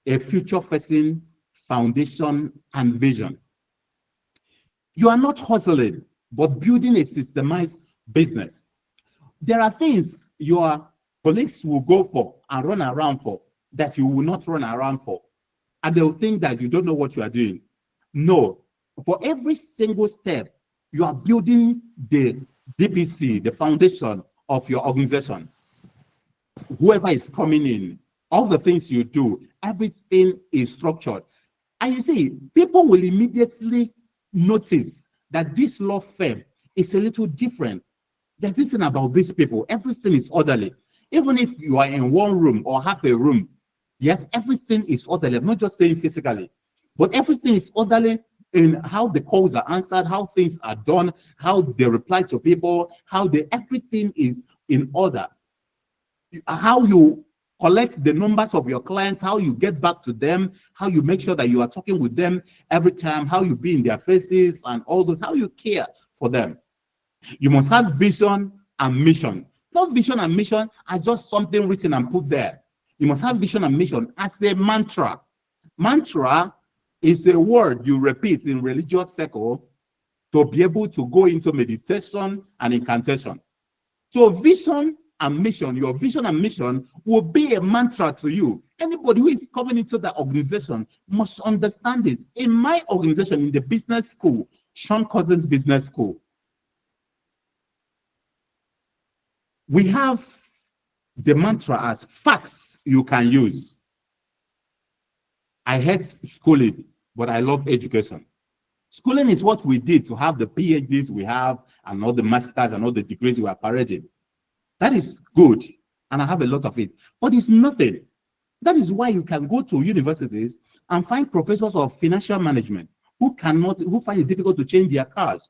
Speaker 1: a future facing foundation and vision. You are not hustling, but building a systemized business. There are things your colleagues will go for and run around for that you will not run around for. And they'll think that you don't know what you are doing. No, for every single step, you are building the DPC, the foundation of your organization. Whoever is coming in, all the things you do, Everything is structured. And you see, people will immediately notice that this law firm is a little different. There's this thing about these people. Everything is orderly. Even if you are in one room or half a room, yes, everything is orderly. I'm not just saying physically, but everything is orderly in how the calls are answered, how things are done, how they reply to people, everything is in order. How you collect the numbers of your clients, how you get back to them, how you make sure that you are talking with them every time, how you be in their faces and all those, how you care for them. You must have vision and mission. Not vision and mission as just something written and put there. You must have vision and mission as a mantra. Mantra is a word you repeat in religious circle to be able to go into meditation and incantation. So vision and mission, your vision and mission will be a mantra to you. Anybody who is coming into the organization must understand it. In my organization, in the business school, Cussons Business School, we have the mantra as facts you can use. I hate schooling, but I love education. Schooling is what we did to have the PhDs we have and all the masters and all the degrees we are parading. That is good, and I have a lot of it, but it's nothing. That is why you can go to universities and find professors of financial management who find it difficult to change their cars.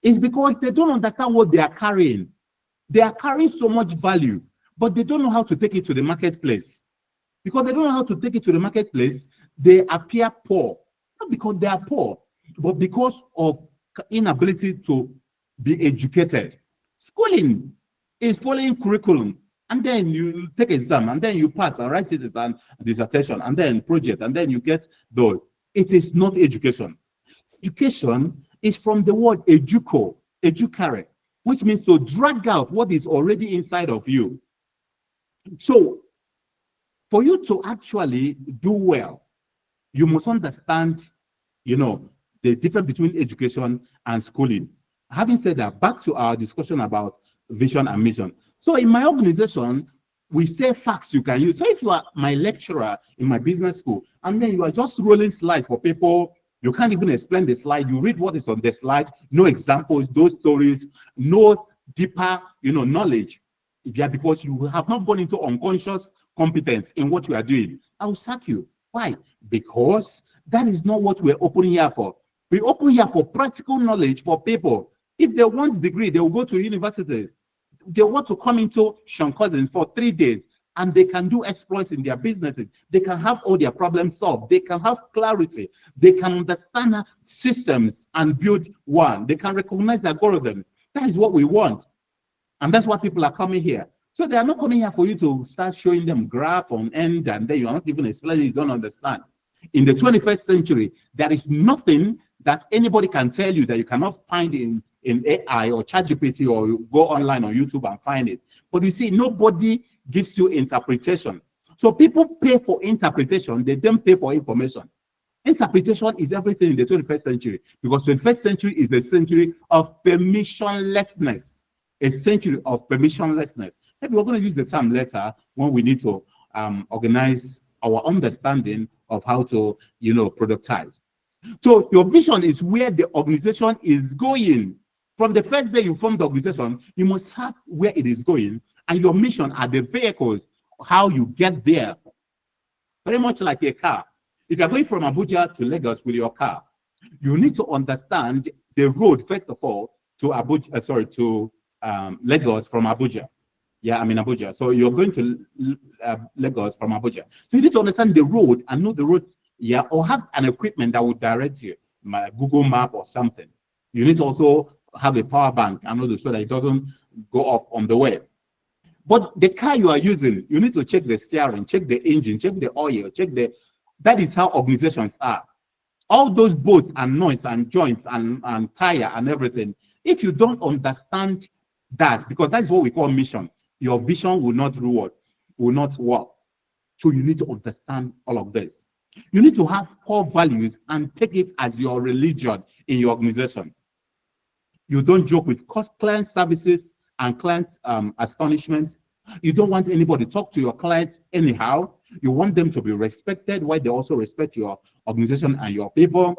Speaker 1: It's because they don't understand what they are carrying. They are carrying so much value, but they don't know how to take it to the marketplace. Because they don't know how to take it to the marketplace, they appear poor. Not because they are poor, but because of inability to be educated. Schooling is following curriculum, and then you take exam, and then you pass and write thesis and dissertation, and then project, and then you get those. It is not education. Education is from the word educare, which means to drag out what is already inside of you. So, for you to actually do well, you must understand, the difference between education and schooling. Having said that, back to our discussion about vision and mission. So in my organization, we say facts you can use. So if you are my lecturer in my business school, and then you are just rolling slides for people, you can't even explain the slide. You read what is on the slide, no examples, those stories, no deeper, knowledge. Yeah, because you have not gone into unconscious competence in what you are doing. I will sack you. Why? Because that is not what we're opening here for. We open here for practical knowledge for people. If they want degree, they will go to universities. They want to come into Cussons for 3 days, and they can do exploits in their businesses. They can have all their problems solved. They can have clarity. They can understand systems and build one. They can recognize algorithms. That is what we want. And that's why people are coming here. So they are not coming here for you to start showing them graph on end, and then you are not even explaining, you don't understand. In the 21st century, there is nothing that anybody can tell you that you cannot find in AI or ChatGPT, or you go online on YouTube and find it. But you see, nobody gives you interpretation. So people pay for interpretation, they don't pay for information. Interpretation is everything in the 21st century, because 21st century is the century of permissionlessness. A century of permissionlessness. Maybe we're going to use the term later when we need to organize our understanding of how to, productize. So your vision is where the organization is going. From the first day you form the organization, you must have where it is going, and your mission are the vehicles, how you get there. Very much like a car. If you're going from Abuja to Lagos with your car, you need to understand the road, first of all, to Lagos from Abuja. Yeah, I'm in Abuja. So you're going to Lagos from Abuja. So you need to understand the road and know the road, yeah, or have an equipment that will direct you, my Google map or something. You need to also have a power bank and know so that it doesn't go off on the way. But the car you are using, you need to check the steering, check the engine, check the oil, that is how organizations are. All those bolts and noise and joints and tire and everything, if you don't understand that, because that is what we call mission, your vision will not work. So you need to understand all of this. You need to have core values and take it as your religion in your organization. You don't joke with client services and client astonishment. You don't want anybody to talk to your clients anyhow. You want them to be respected while they also respect your organization and your people.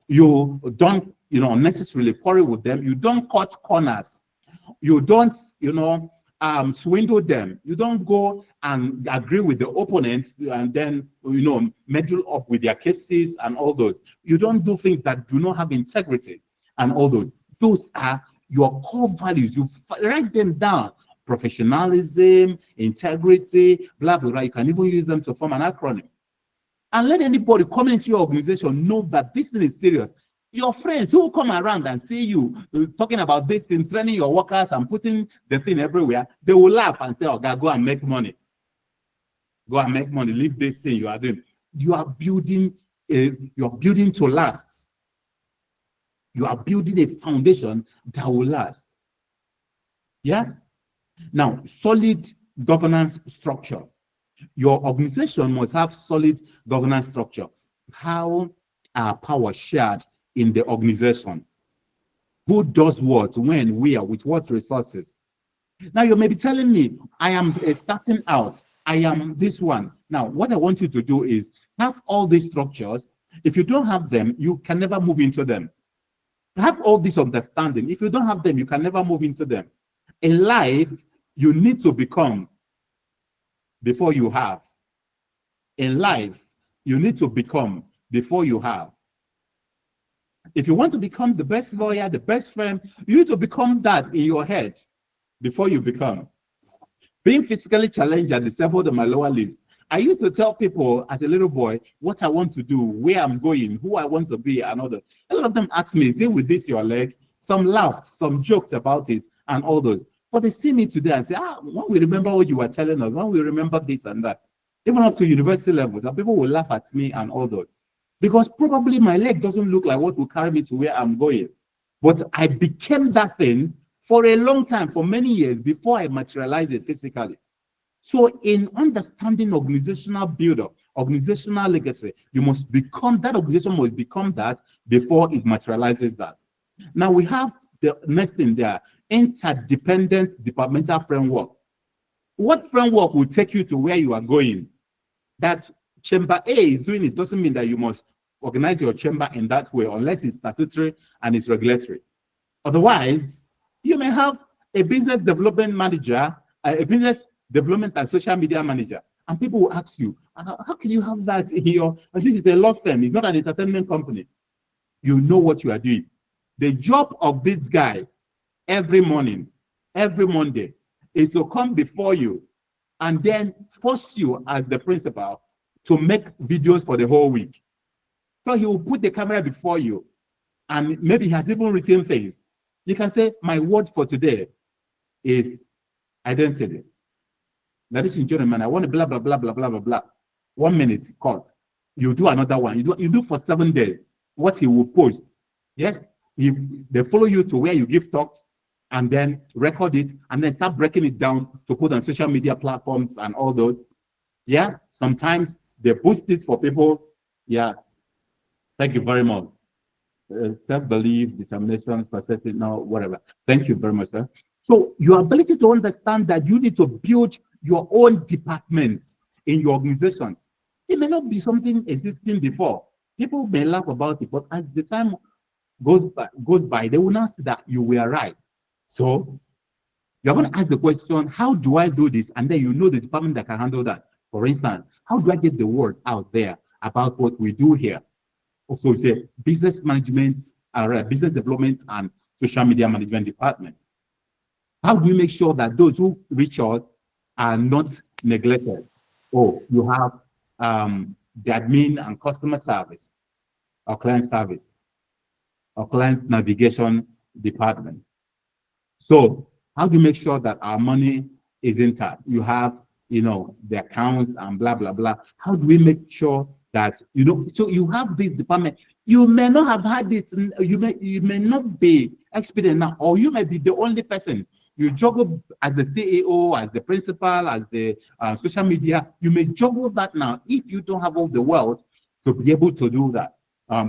Speaker 1: You don't, unnecessarily quarrel with them. You don't cut corners. You don't, swindle them. You don't go and agree with the opponents and then, meddle up with their cases and all those. You don't do things that do not have integrity and all those. Those are your core values. You write them down. Professionalism, integrity, blah, blah, blah. You can even use them to form an acronym. And let anybody coming into your organization know that this thing is serious. Your friends who come around and see you talking about this thing, training your workers and putting the thing everywhere, they will laugh and say, "Okay, go and make money. Go and make money. Leave this thing you are doing." You are building to last. You are building a foundation that will last. Yeah. Now, solid governance structure. Your organization must have solid governance structure. How are power shared in the organization? Who does what, when, where, with what resources? Now, you may be telling me, I am starting out. I am this one. Now, what I want you to do is have all these structures. If you don't have them, you can never move into them. Have all this understanding. If you don't have them, you can never move into them. In life, you need to become before you have. In life, you need to become before you have. If you want to become the best lawyer, the best friend, you need to become that in your head before you become. Being physically challenged and disabled on my lower limbs. I used to tell people as a little boy what I want to do, where I'm going, who I want to be, and all that. A lot of them asked me, is it with this your leg? Some laughed, some joked about it, and all those. But they see me today and say, when we remember what you were telling us, when we remember this and that, even up to university levels, and people will laugh at me and all those. Because probably my leg doesn't look like what will carry me to where I'm going. But I became that thing for a long time, for many years, before I materialized it physically. So in understanding organizational build-up, organizational legacy, you must become, that organization must become that before it materializes that. Now we have the next thing there, interdependent departmental framework. What framework will take you to where you are going? That chamber A is doing it doesn't mean that you must organize your chamber in that way unless it's statutory and it's regulatory. Otherwise, you may have a business development manager, a business development and social media manager, and people will ask you, how can you have that in your, this is a law firm, it's not an entertainment company. You know what you are doing. The job of this guy every morning, every Monday, is to come before you and then force you as the principal to make videos for the whole week. So he will put the camera before you, and maybe he has even written things. You can say, my word for today is identity. Ladies and gentlemen, I want to blah, blah, blah, blah, blah, blah, blah. 1 minute, cut. You do another one. You do for 7 days what he will post. Yes, they follow you to where you give talks and then record it and then start breaking it down to put on social media platforms and all those. Yeah, sometimes they boost this for people. Yeah, thank you very much. Self-belief, determination, perception, now whatever. Thank you very much, sir. So your ability to understand that you need to build your own departments in your organization. It may not be something existing before. People may laugh about it, but as the time goes by, they will not see that you were right. So you're going to ask the question, how do I do this? And then you know the department that can handle that. For instance, how do I get the word out there about what we do here? Also, it's a business management, business development, and social media management department. How do we make sure that those who reach us are not neglected? Oh, you have the admin and customer service, or client service, or client navigation department. So how do you make sure that our money is intact? You have, the accounts and blah, blah, blah. How do we make sure that, so you have this department. You may not have had it, you may not be experienced now, or you may be the only person. You juggle as the CEO, as the principal, as the social media. You may juggle that now if you don't have all the wealth to be able to do that,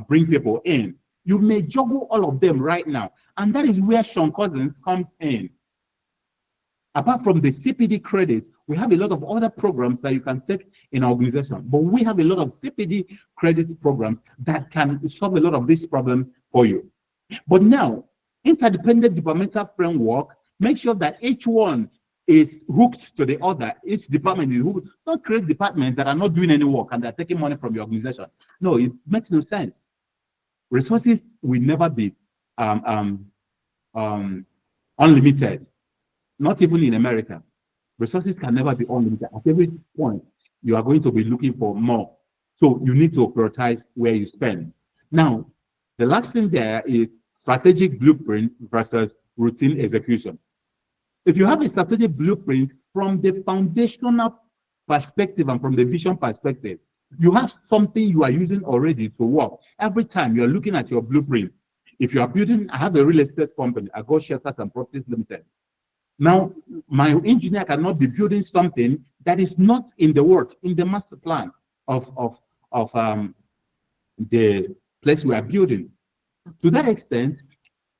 Speaker 1: bring people in. You may juggle all of them right now. And that is where Cussons comes in. Apart from the CPD credits, we have a lot of other programs that you can take in our organization. But we have a lot of CPD credit programs that can solve a lot of this problem for you. But now, interdependent departmental framework, make sure that each one is hooked to the other. Each department is hooked. Don't create departments that are not doing any work and they're taking money from your organization. No, it makes no sense. Resources will never be unlimited. Not even in America. Resources can never be unlimited. At every point, you are going to be looking for more. So you need to prioritize where you spend. Now, the last thing there is strategic blueprint versus routine execution. If you have a strategic blueprint from the foundational perspective and from the vision perspective, you have something you are using already to work. Every time you are looking at your blueprint, if you are building, I have a real estate company, I go Shelters and Properties Limited. Now, my engineer cannot be building something that is not in the works, in the master plan of the place we are building. To that extent,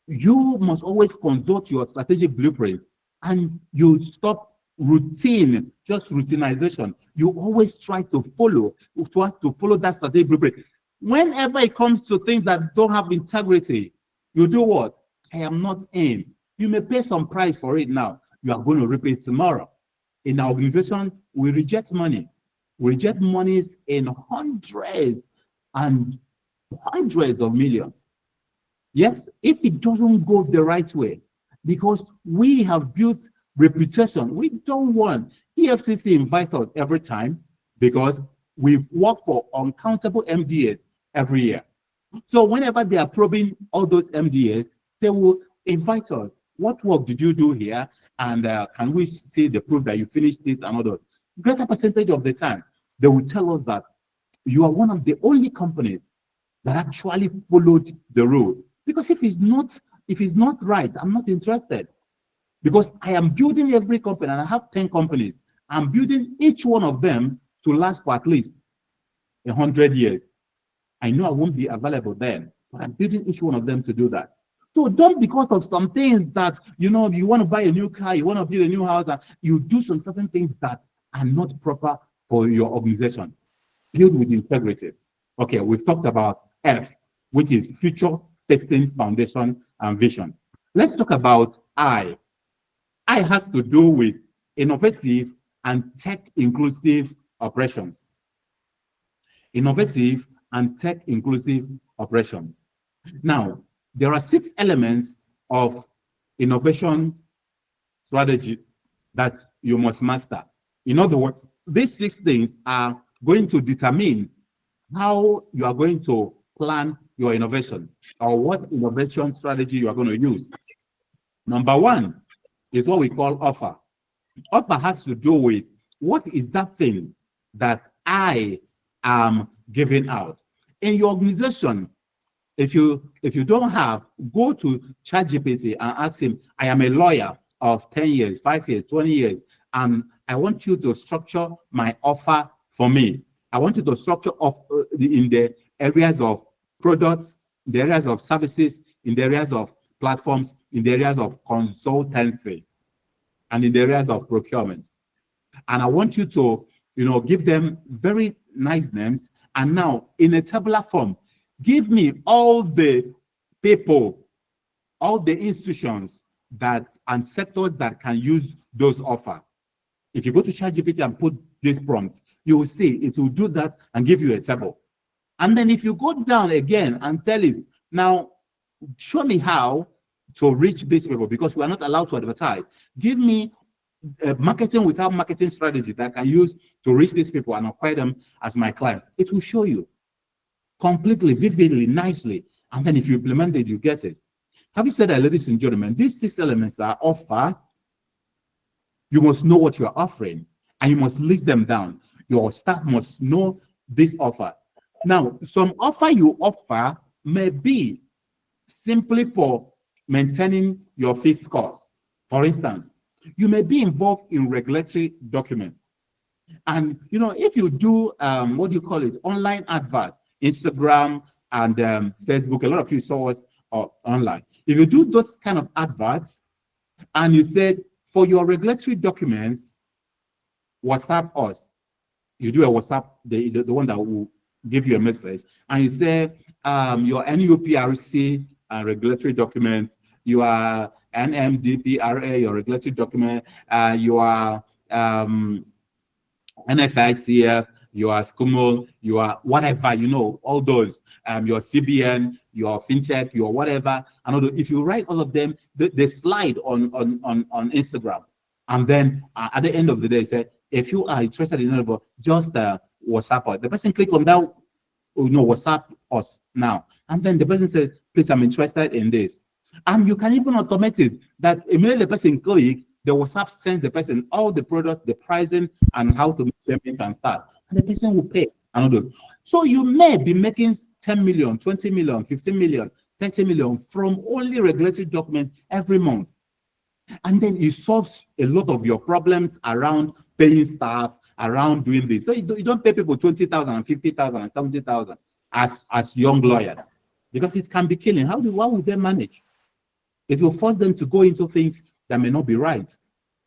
Speaker 1: you must always consult your strategic blueprint and you stop routine, just routinization. You always try to follow that strategic blueprint. Whenever it comes to things that don't have integrity, you do what? I am not in. You may pay some price for it now. You are going to reap it tomorrow. In our organization, we reject money. We reject monies in hundreds and hundreds of millions. Yes, if it doesn't go the right way, because we have built reputation, we don't want EFCC invites us every time because we've worked for uncountable MDAs every year. So whenever they are probing all those MDAs, they will invite us. What work did you do here? And can we see the proof that you finished this and all that? Greater percentage of the time, they will tell us that you are one of the only companies that actually followed the rule. Because if it's not right, I'm not interested. Because I am building every company, and I have 10 companies. I'm building each one of them to last for at least 100 years. I know I won't be available then, but I'm building each one of them to do that. So don't, because of some things that, you know, you want to buy a new car, you want to build a new house, and you do some certain things that are not proper for your organization. Build with integrity. Okay, we've talked about F, which is future facing foundation and vision. Let's talk about I. I has to do with innovative and tech inclusive operations. Innovative and tech inclusive operations. Now, there are 6 elements of innovation strategy that you must master. In other words, these 6 things are going to determine how you are going to plan your innovation or what innovation strategy you are going to use. Number 1 is what we call offer. Offer has to do with what is that thing that I am giving out. In your organization, if you don't have, go to ChatGPT and ask him, I am a lawyer of 10 years, 5 years, 20 years, and I want you to structure my offer for me. I want you to structure in the areas of products, in the areas of services, in the areas of platforms, in the areas of consultancy, and in the areas of procurement. And I want you to, give them very nice names. And now, in a tabular form, give me all the people, all the institutions and sectors that can use those offers. If you go to ChatGPT and put this prompt, you will see it will do that and give you a table. And then if you go down again and tell it, now show me how to reach these people, because we are not allowed to advertise. Give me marketing without marketing strategy that I can use to reach these people and acquire them as my clients. It will show you completely, vividly, nicely. And then if you implement it, you get it. Having said that, ladies and gentlemen, these 6 elements are offer. You must know what you're offering, and you must list them down. Your staff must know this offer. Now, some offer you offer may be simply for maintaining your fixed costs. For instance, you may be involved in regulatory documents. And, if you do, online adverts, Instagram and Facebook, a lot of you saw us online. If you do those kind of adverts and you said For your regulatory documents, WhatsApp us. You do a WhatsApp, the one that will give you a message, and you say your NUPRC regulatory documents, your NMDPRA, your regulatory document, your NSITF, your SCUMO, your whatever, all those, your CBN, your FinTech, your whatever. And if you write all of them, they slide on Instagram. And then at the end of the day, say, if you are interested in it, just WhatsApp us. The person click on that, WhatsApp us now. And then the person says, please, I'm interested in this. And you can even automate it that immediately the person click, the WhatsApp sends the person all the products, the pricing, and how to make payments and start. And the person will pay. So you may be making 10 million, 20 million, 15 million, 30 million from only regulatory documents every month. And then it solves a lot of your problems around paying staff, around doing this. So you don't pay people 20,000 and 50,000 and 70,000 as young lawyers, because it can be killing. How would they manage? It will force them to go into things that may not be right.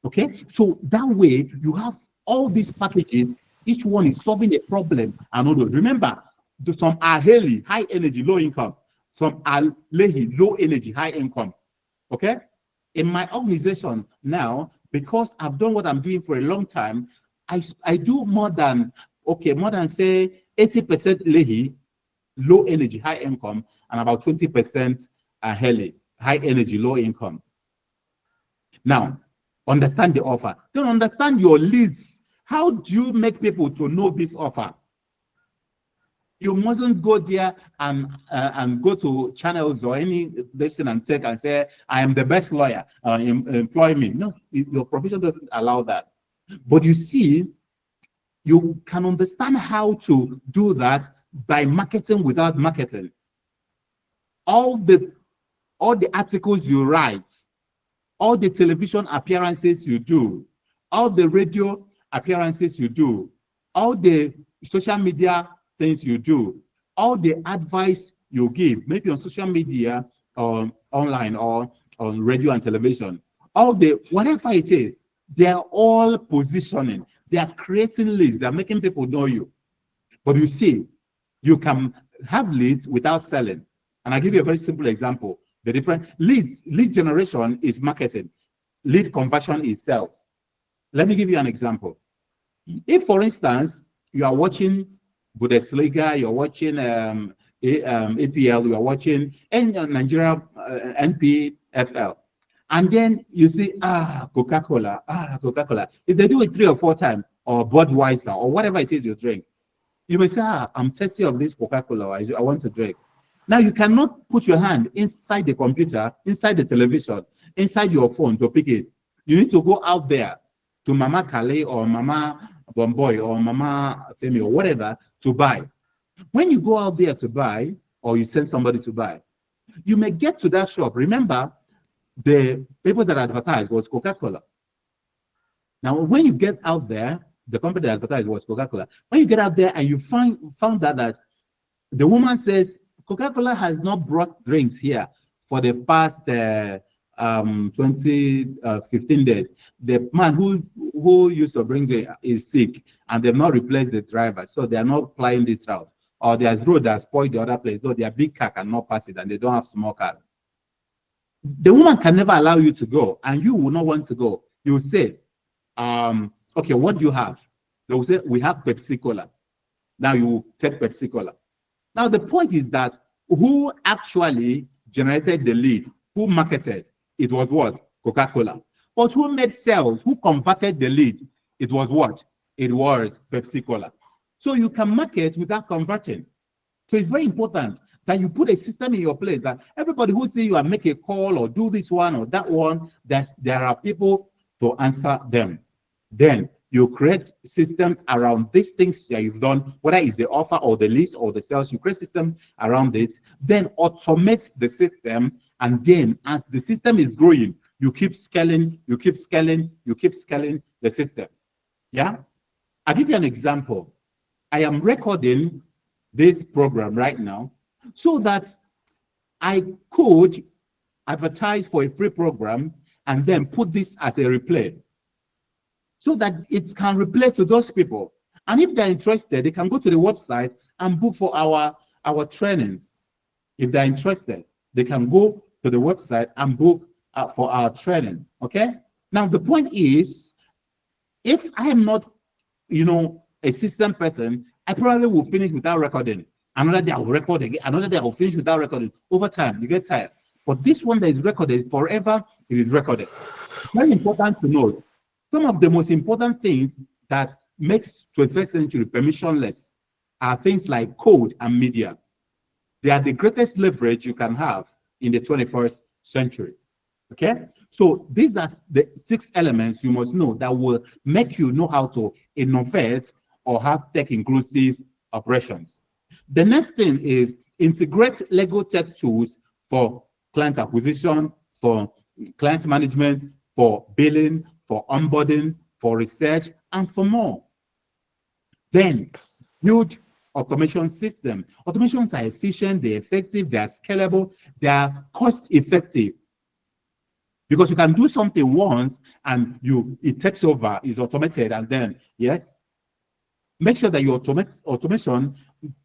Speaker 1: Okay, so that way you have all these packages, each one is solving a problem. And remember, some are highly high energy, low income, some are low energy, high income. Okay, in my organization now, because I've done what I'm doing for a long time, I do more than say 80% lehi, low energy, high income, and about 20% highly high energy, low income. Now, understand the offer. Don't understand your leads. How do you make people to know this offer? You mustn't go there and go to channels or any listen and take and say, I am the best lawyer, employ me. No, your profession doesn't allow that. But you see, you can understand how to do that by marketing without marketing. All the articles you write, all the television appearances you do, all the radio appearances you do, all the social media things you do, all the advice you give, maybe on social media or online or on radio and television, all the whatever it is, they're all positioning. They are creating leads. They're making people know you. But you see, you can have leads without selling. And I'll give you a very simple example. The different lead generation is marketing. Lead conversion is sales. Let me give you an example. If, for instance, you are watching Bundesliga, you're watching APL, you are watching Nigeria NPFL, and then you see Coca-Cola. If they do it 3 or 4 times, or Budweiser, or whatever it is you drink, you may say, I'm thirsty of this Coca-Cola, I want to drink. Now, you cannot put your hand inside the computer, inside the television, inside your phone to pick it. You need to go out there to Mama Kale or Mama Bomboy or Mama Femi or whatever to buy. When you go out there to buy, or you send somebody to buy, you may get to that shop. Remember, the people that advertised was Coca-Cola. Now, when you get out there, the company that advertised was Coca-Cola. When you get out there and you found that the woman says, Coca-Cola has not brought drinks here for the past 15 days. The man who used to bring drink is sick, and they've not replaced the driver, so they are not flying this route. Or there's road that spoiled the other place, so their big car cannot pass it, and they don't have small cars. The woman can never allow you to go, and you will not want to go. You will say, okay, what do you have? They will say, we have Pepsi Cola. Now you will take Pepsi Cola. Now, the point is that who actually generated the lead, who marketed, it was what? Coca-Cola. But who made sales, who converted the lead, it was what? It was Pepsi Cola. So you can market without converting. So it's very important that you put a system in your place that everybody who see you and make a call or do this one or that one, that there are people to answer them. Then you create systems around these things that you've done, whether it's the offer or the lease or the sales, you create systems around it, then automate the system. And then as the system is growing, you keep scaling, you keep scaling, you keep scaling the system. Yeah? I'll give you an example. I am recording this program right now so that I could advertise for a free program and then put this as a replay so that it can replay to those people. And if they're interested, they can go to the website and book for our trainings. If they're interested, they can go to the website and book for our training. Okay. Now the point is, if I am not, a system person, I probably will finish without recording. Another day I will record again. Another day I will finish without recording. Over time, you get tired. But this one that is recorded forever, it is recorded. Very important to note. Some of the most important things that makes 21st century permissionless are things like code and media. They are the greatest leverage you can have in the 21st century. Okay? So these are the 6 elements you must know that will make you know how to innovate or have tech-inclusive operations. The next thing is integrate legal tech tools for client acquisition, for client management, for billing, for onboarding, for research, and for more. Then build automation system. Automations are efficient, they're effective, they're scalable, they're cost-effective. Because you can do something once and it takes over, is automated, and then, yes, make sure that your automation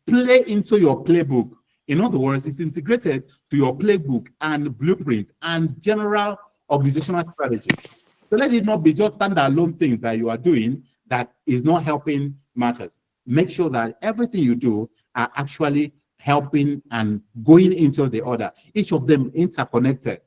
Speaker 1: play into your playbook. In other words, it's integrated to your playbook and blueprint and general organizational strategy. So let it not be just standalone things that you are doing that is not helping matters. Make sure that everything you do are actually helping and going into the other, each of them interconnected.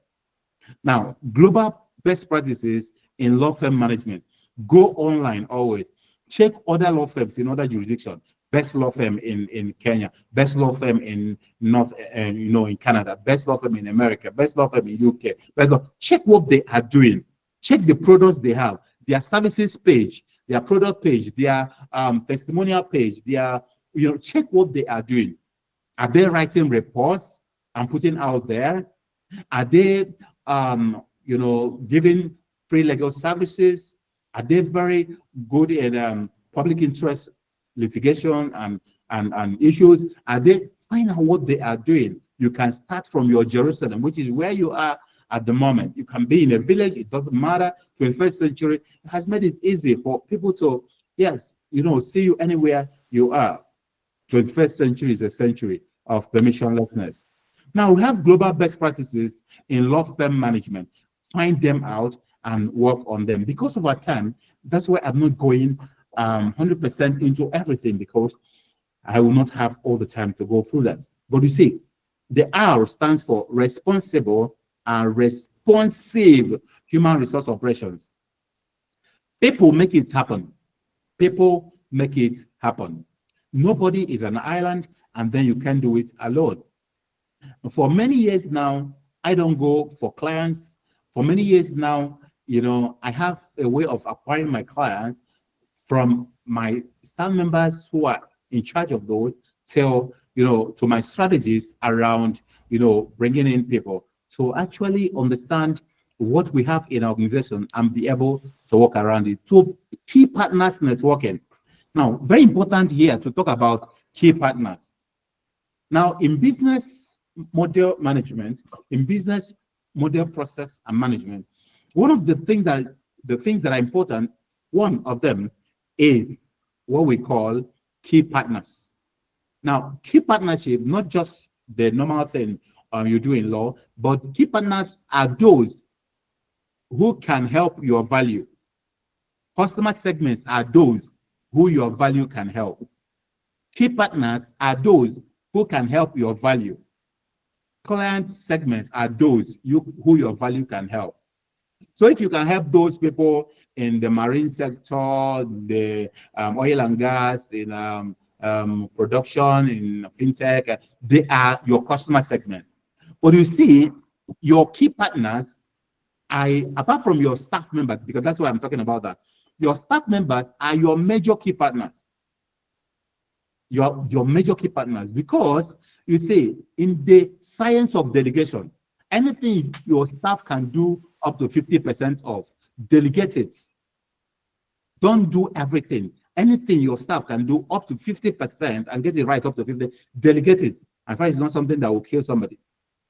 Speaker 1: Now, global best practices in law firm management. Go online always. Check other law firms in other jurisdictions. Best law firm in Kenya, best law firm in in Canada, best law firm in America, best law firm in UK. Check what they are doing. Check the products they have, their services page, their product page, their testimonial page, their, check what they are doing. Are they writing reports and putting out there? Are they, giving free legal services? Are they very good in public interest litigation and issues? Are they, find out what they are doing? You can start from your Jerusalem, which is where you are at the moment. You can be in a village, it doesn't matter. 21st century has made it easy for people to, yes, see you anywhere you are. 21st century is a century of permissionlessness. Now we have global best practices in law firm management. Find them out and work on them. Because of our time, that's why I'm not going 100% into everything, because I will not have all the time to go through that. But you see, the R stands for responsible and responsive human resource operations. People make it happen. People make it happen. Nobody is an island, and then you can do it alone. For many years now, I don't go for clients. For many years now, I have a way of acquiring my clients from my staff members who are in charge of those till, to my strategies around, bringing in people to actually understand what we have in our organization and be able to work around it. To key partners networking. Now, very important here to talk about key partners. Now, in business model management, in business model process and management, one of the things that are important, one of them is what we call key partners. Now, key partnership, not just the normal thing you do in law, but key partners are those who can help your value. Customer segments are those who your value can help. Key partners are those who can help your value. Client segments are those who your value can help. So if you can help those people in the marine sector, the oil and gas, in production, in fintech, they are your customer segments. But you see, your key partners, apart from your staff members, because that's why I'm talking about that, your staff members are your major key partners. Your major key partners, because you see, in the science of delegation, anything your staff can do up to 50% of, delegate it. Don't do everything. Anything your staff can do up to 50% and get it right up to 50%, delegate it. As far as it's not something that will kill somebody.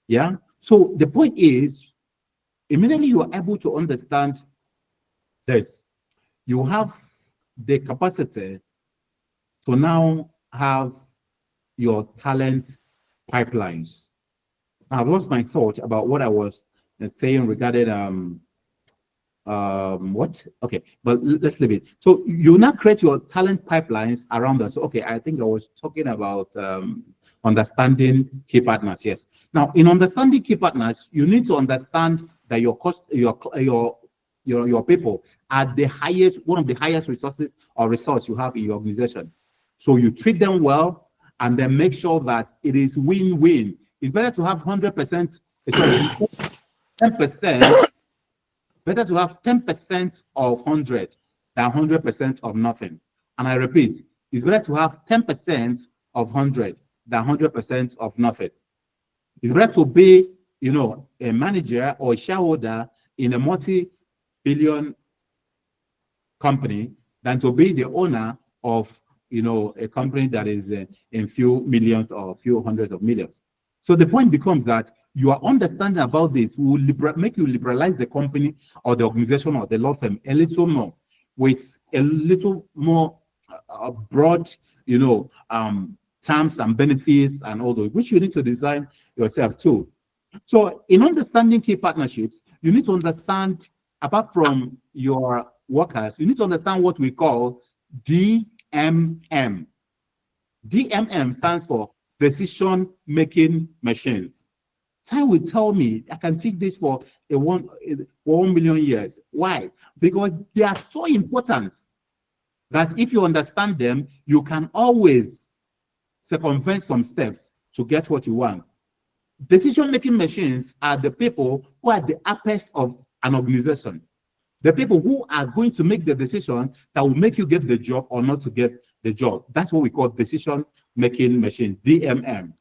Speaker 1: Yeah. So the point is, Immediately you are able to understand this, you have the capacity to now have your talent pipelines. I've lost my thought about what I was saying regarding what? Okay, but let's leave it. So you now create your talent pipelines around that. So okay, I think I was talking about understanding key partners. Yes. Now, in understanding key partners, you need to understand that your people are the highest, one of the highest resources or resource you have in your organization. So you treat them well and then make sure that it is win-win. It's better to have 100%, sorry, 10%. Better to have 10% of 100 than 100% of nothing. And I repeat, it's better to have 10% of 100 than 100% of nothing. It's better to be, a manager or a shareholder in a multi-billion company than to be the owner of, a company that is in few millions or few hundreds of millions. So the point becomes that your understanding about this will make you liberalize the company or the organization or the law firm a little more, with a little more broad, terms and benefits and all those, which you need to design yourself too. So in understanding key partnerships, you need to understand, apart from your workers, you need to understand what we call DMM. DMM stands for decision-making machines. Time will tell me I can teach this for 1 million years. Why? Because they are so important that if you understand them, you can always circumvent some steps to get what you want. Decision-making machines are the people who are the apex of an organization. The people who are going to make the decision that will make you get the job or not to get the job. That's what we call decision-making machines, DMM.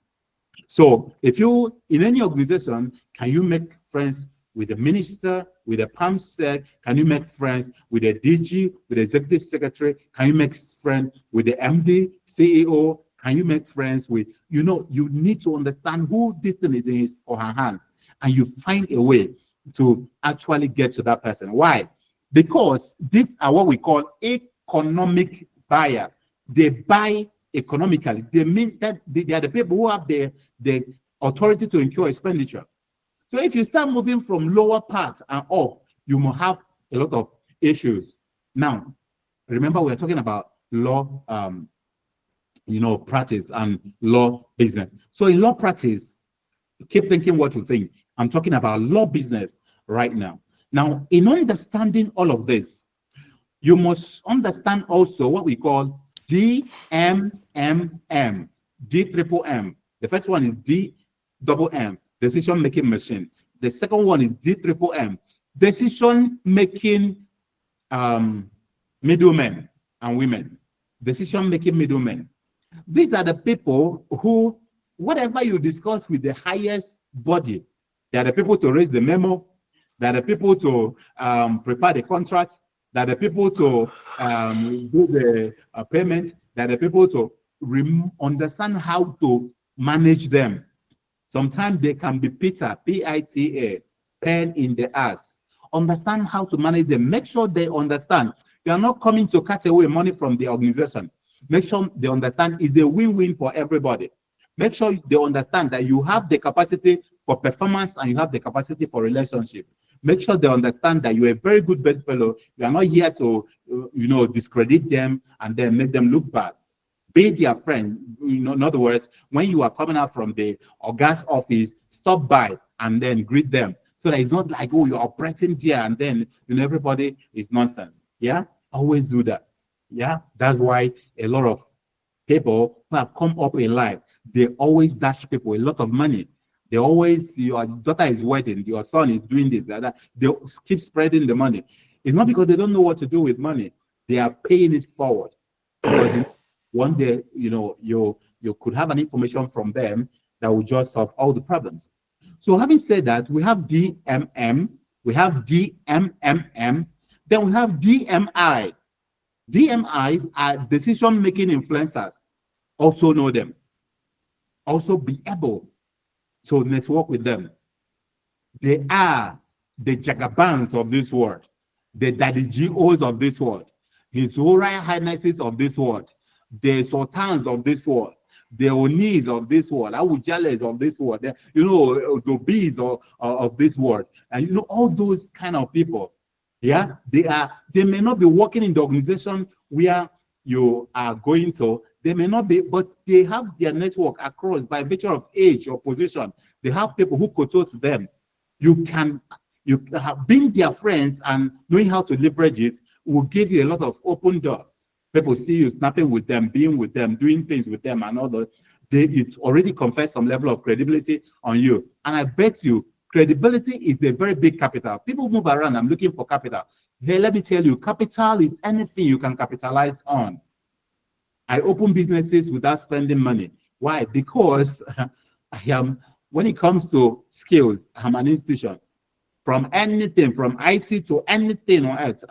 Speaker 1: So if you, in any organization, can you make friends with the minister, with the PAMSEC? Can you make friends with the DG, with the executive secretary? Can you make friends with the MD, CEO? Can you make friends with, you need to understand who this thing is in his or her hands, and you find a way to actually get to that person. Why? Because these are what we call economic buyer. They buy economically. They mean that they are the people who have the authority to incur expenditure. So if you start moving from lower parts and up, you will have a lot of issues. Now, remember, we're talking about law, practice and law business. So in law practice, keep thinking what you think. I'm talking about law business right now. Now, in understanding all of this, you must understand also what we call DMMM, D triple M. The first one is D double M, decision making machine. The second one is D triple M, decision making middlemen and women. Decision making middlemen. These are the people who, whatever you discuss with the highest body, they are the people to raise the memo, they are the people to prepare the contract, they are the people to do the payment, they are the people to understand how to manage them. Sometimes they can be Peter, P-I-T-A, pain in the ass. Understand how to manage them. Make sure they understand. You are not coming to cut away money from the organization. Make sure they understand it's a win-win for everybody. Make sure they understand that you have the capacity for performance and you have the capacity for relationship. Make sure they understand that you're a very good bedfellow. You are not here to, discredit them and then make them look bad. Be their friend. In other words, when you are coming out from the Oga's office, stop by and then greet them. So that it's not like, oh, you're operating there and then everybody is nonsense. Yeah, always do that. Yeah, that's why a lot of people who have come up in life, they always dash people a lot of money. They always, your daughter is wedding, your son is doing this, that. They keep spreading the money. It's not because they don't know what to do with money. They are paying it forward. Because one day, you could have an information from them that will just solve all the problems. So having said that, we have DMM, we have DMMM, then we have DMI. DMIs are decision-making influencers. Also know them. Also be able to network with them. They are the Jagabans of this world, the Daddy GOs of this world, His Royal Highnesses of this world, the Sultans of this world, the Onis of this world, Awujales of this world, the Bees of this world, and all those kind of people. Yeah, they may not be working in the organization where you are going to. They may not be, but they have their network across by virtue of age or position. They have people who kowtow to them. You have being their friends and knowing how to leverage it will give you a lot of open doors. People see you snapping with them, being with them, doing things with them, and all that. It already confers some level of credibility on you. And I bet you, credibility is a very big capital. People move around, I'm looking for capital. Hey, let me tell you, capital is anything you can capitalize on. I open businesses without spending money. Why? Because when it comes to skills, I'm an institution. From anything, from IT to anything on earth,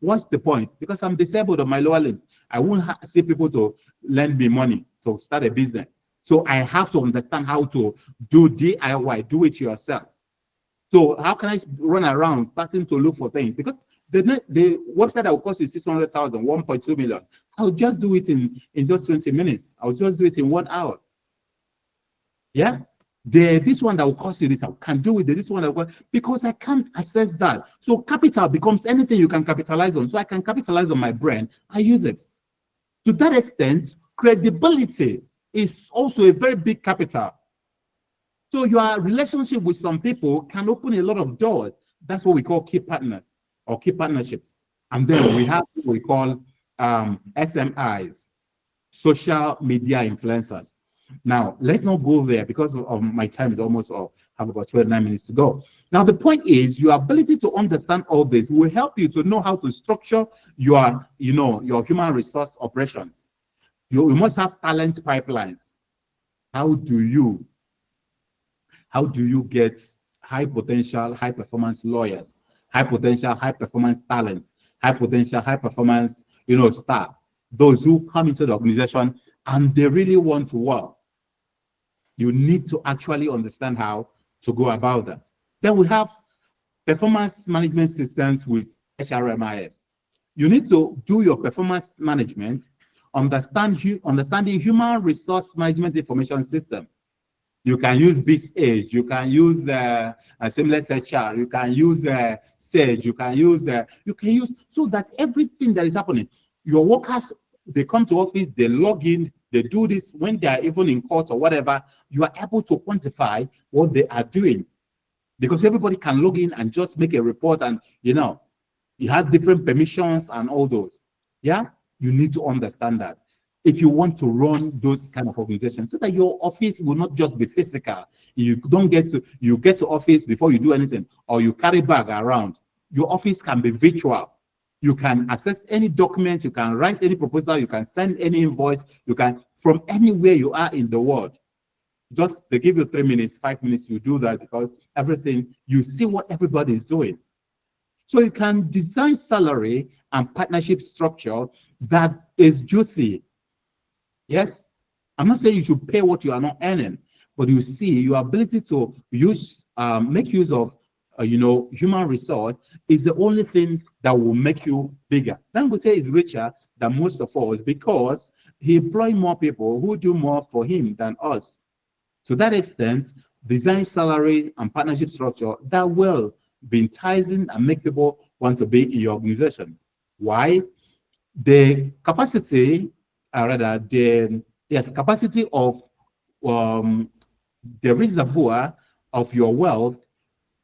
Speaker 1: what's the point? Because I'm disabled on my lower limbs. I won't see people to lend me money to start a business. So I have to understand how to do DIY, do it yourself. So how can I run around starting to look for things? Because the website that will cost you 600,000, 1.2 million, I'll just do it in just 20 minutes. I'll just do it in 1 hour. Yeah? This one that will cost you this, I can do it. This one that will, because I can't access that. So capital becomes anything you can capitalize on. So I can capitalize on my brand. I use it. To that extent, credibility is also a very big capital. So your relationship with some people can open a lot of doors. That's what we call key partners or key partnerships. And then we have what we call SMIs, social media influencers. Now, let's not go there because of my time is almost off. I have about 29 minutes to go. Now, the point is your ability to understand all this will help you to know how to structure your human resource operations. You must have talent pipelines. How do you get high potential, high performance lawyers, high potential, high performance talents, high potential, high performance, staff, those who come into the organization and they really want to work? You need to actually understand how to go about that. Then we have performance management systems with HRMIS. You need to do your performance management, understanding human resource management information system. You can use BizAge, you can use Seamless HR, you can use Sage, you can use so that everything that is happening, your workers, they come to office, they log in, they do this when they are even in court or whatever, you are able to quantify what they are doing. Because everybody can log in and just make a report and, you have different permissions and all those. Yeah, you need to understand that if you want to run those kind of organizations so that your office will not just be physical. You get to office before you do anything or you carry bag around. Your office can be virtual. You can access any document, you can write any proposal, you can send any invoice, you can from anywhere you are in the world. Just they give you 3 minutes, 5 minutes, you do that because everything, you see what everybody is doing. So you can design salary and partnership structure that is juicy. Yes, I'm not saying you should pay what you are not earning, but you see your ability to make use of human resource is the only thing that will make you bigger. Dangote is richer than most of us because he employs more people who do more for him than us. To that extent, design salary and partnership structure that will be enticing and make people want to be in your organization. Why? The capacity, capacity of the reservoir of your wealth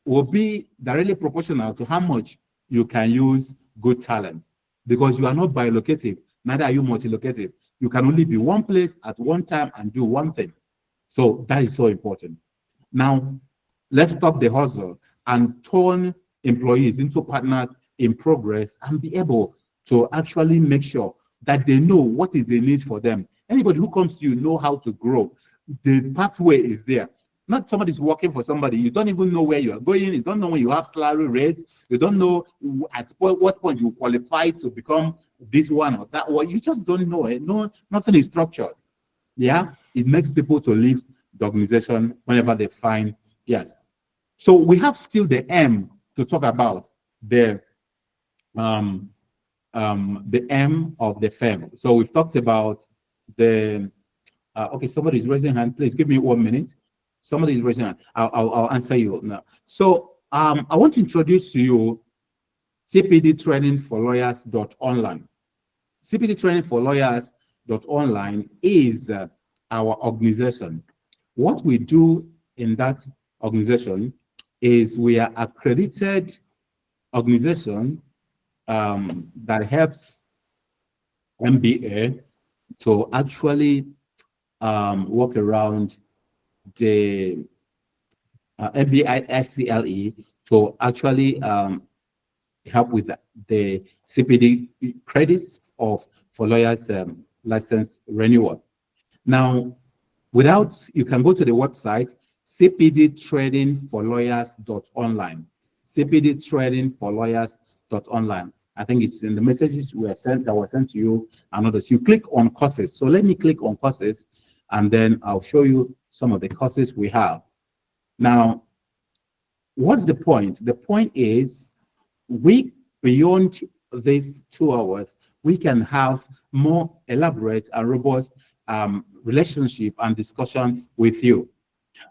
Speaker 1: will be directly proportional to how much you can use good talent, because you are not bilocative, neither are you multilocative. You can only be one place at one time and do one thing. So that is so important. Now, let's stop the hustle and turn employees into partners in progress and be able to actually make sure that they know what is the need for them. Anybody who comes to you know how to grow. The pathway is there. Not somebody's working for somebody. You don't even know where you are going. You don't know when you have salary raise. You don't know at what point you qualify to become this one or that one. You just don't know it. No, nothing is structured. Yeah, it makes people to leave the organization whenever they find, yes. So we have still the M to talk about the M of the firm. So we've talked about the okay, somebody's raising hand. Please give me 1 minute. Somebody's raising hand. I'll answer you now. So I want to introduce to you CPD training for lawyers.online. CPD training for lawyers.online is our organization. What we do in that organization is we are accredited organization that helps MBA to actually work around the NBA-ICLE to actually help with the CPD credits for lawyers license renewal. Now, you can go to the website cpdtrainingforlawyers.online. cpdtrainingforlawyers.online. I think it's in the messages that were sent to you and others. You click on courses. So let me click on courses, and then I'll show you some of the courses we have. Now, what's the point? The point is, beyond these 2 hours, we can have more elaborate and robust relationship and discussion with you.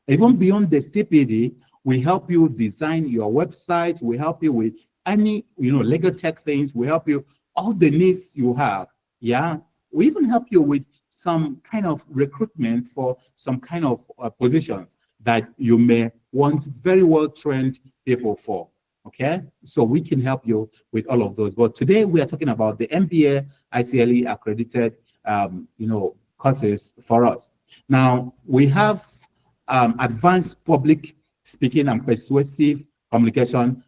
Speaker 1: Even beyond the CPD, we help you design your website. We help you with any legal tech things. We help you all the needs you have. Yeah, we even help you with some kind of recruitment for some kind of positions that you may want very well trained people for. Okay, so we can help you with all of those. But today we are talking about the NBA-ICLE accredited courses for us. Now we have advanced public speaking and persuasive communication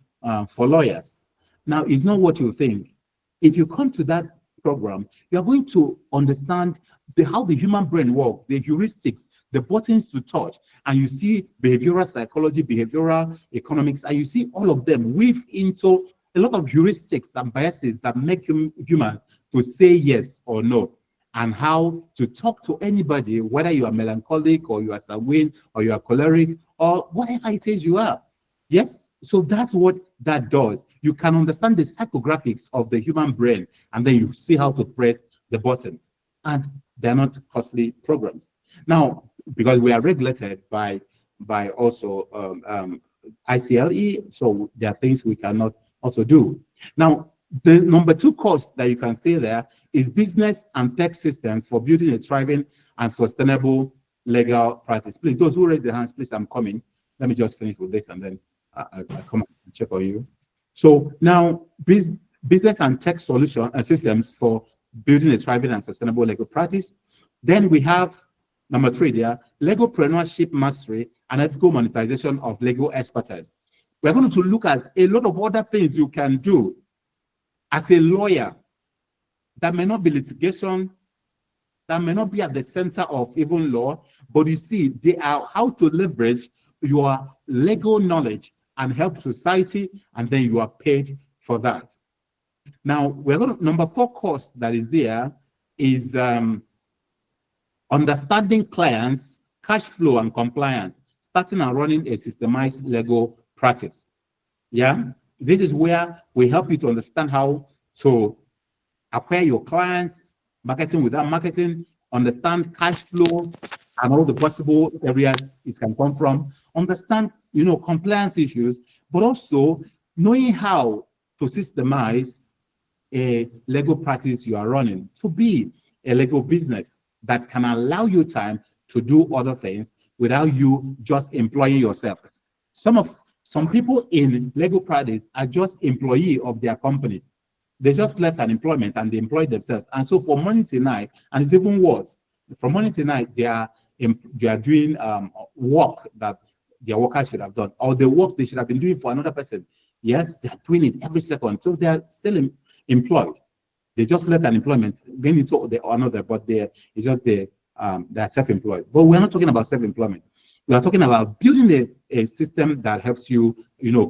Speaker 1: for lawyers. Now, it's not what you think. If you come to that program, you are going to understand how the human brain works, the heuristics, the buttons to touch, and you see behavioral psychology, behavioral economics, and you see all of them weave into a lot of heuristics and biases that make humans to say yes or no, and how to talk to anybody, whether you are melancholic or you are sanguine or you are choleric or whatever it is you are. Yes, so that's what that does. You can understand the psychographics of the human brain, and then you see how to press the button. And they're not costly programs. Now, because we are regulated by also ICLE, so there are things we cannot also do. Now, the number 2 course that you can see there is business and tech systems for building a thriving and sustainable legal practice. Please, those who raise their hands, please, I'm coming. Let me just finish with this, and then I come and check on you. So now, business and tech solution and systems for building a thriving and sustainable legal practice. Then we have number 3 there, Legalpreneurship mastery and ethical monetization of legal expertise. We're going to look at a lot of other things you can do as a lawyer that may not be litigation, that may not be at the center of even law, but you see, they are how to leverage your legal knowledge and help society, and then you are paid for that. Now, we're going to, number 4 course that is there is understanding clients, cash flow and compliance, starting and running a systemized legal practice. Yeah, this is where we help you to understand how to acquire your clients, marketing without marketing, understand cash flow and all the possible areas it can come from, understand, compliance issues, but also knowing how to systemize a legal practice you are running to be a legal business that can allow you time to do other things without you just employing yourself. Some people in legal practice are just employee of their company. They just left an employment and they employ themselves. And so from morning to night, and it's even worse, from morning to night, they are doing work that their workers should have done, or the work they should have been doing for another person. Yes, they are doing it every second. So they are still employed. They just left an employment, going into another, but they're self-employed. But we're not talking about self-employment. We are talking about building a system that helps you,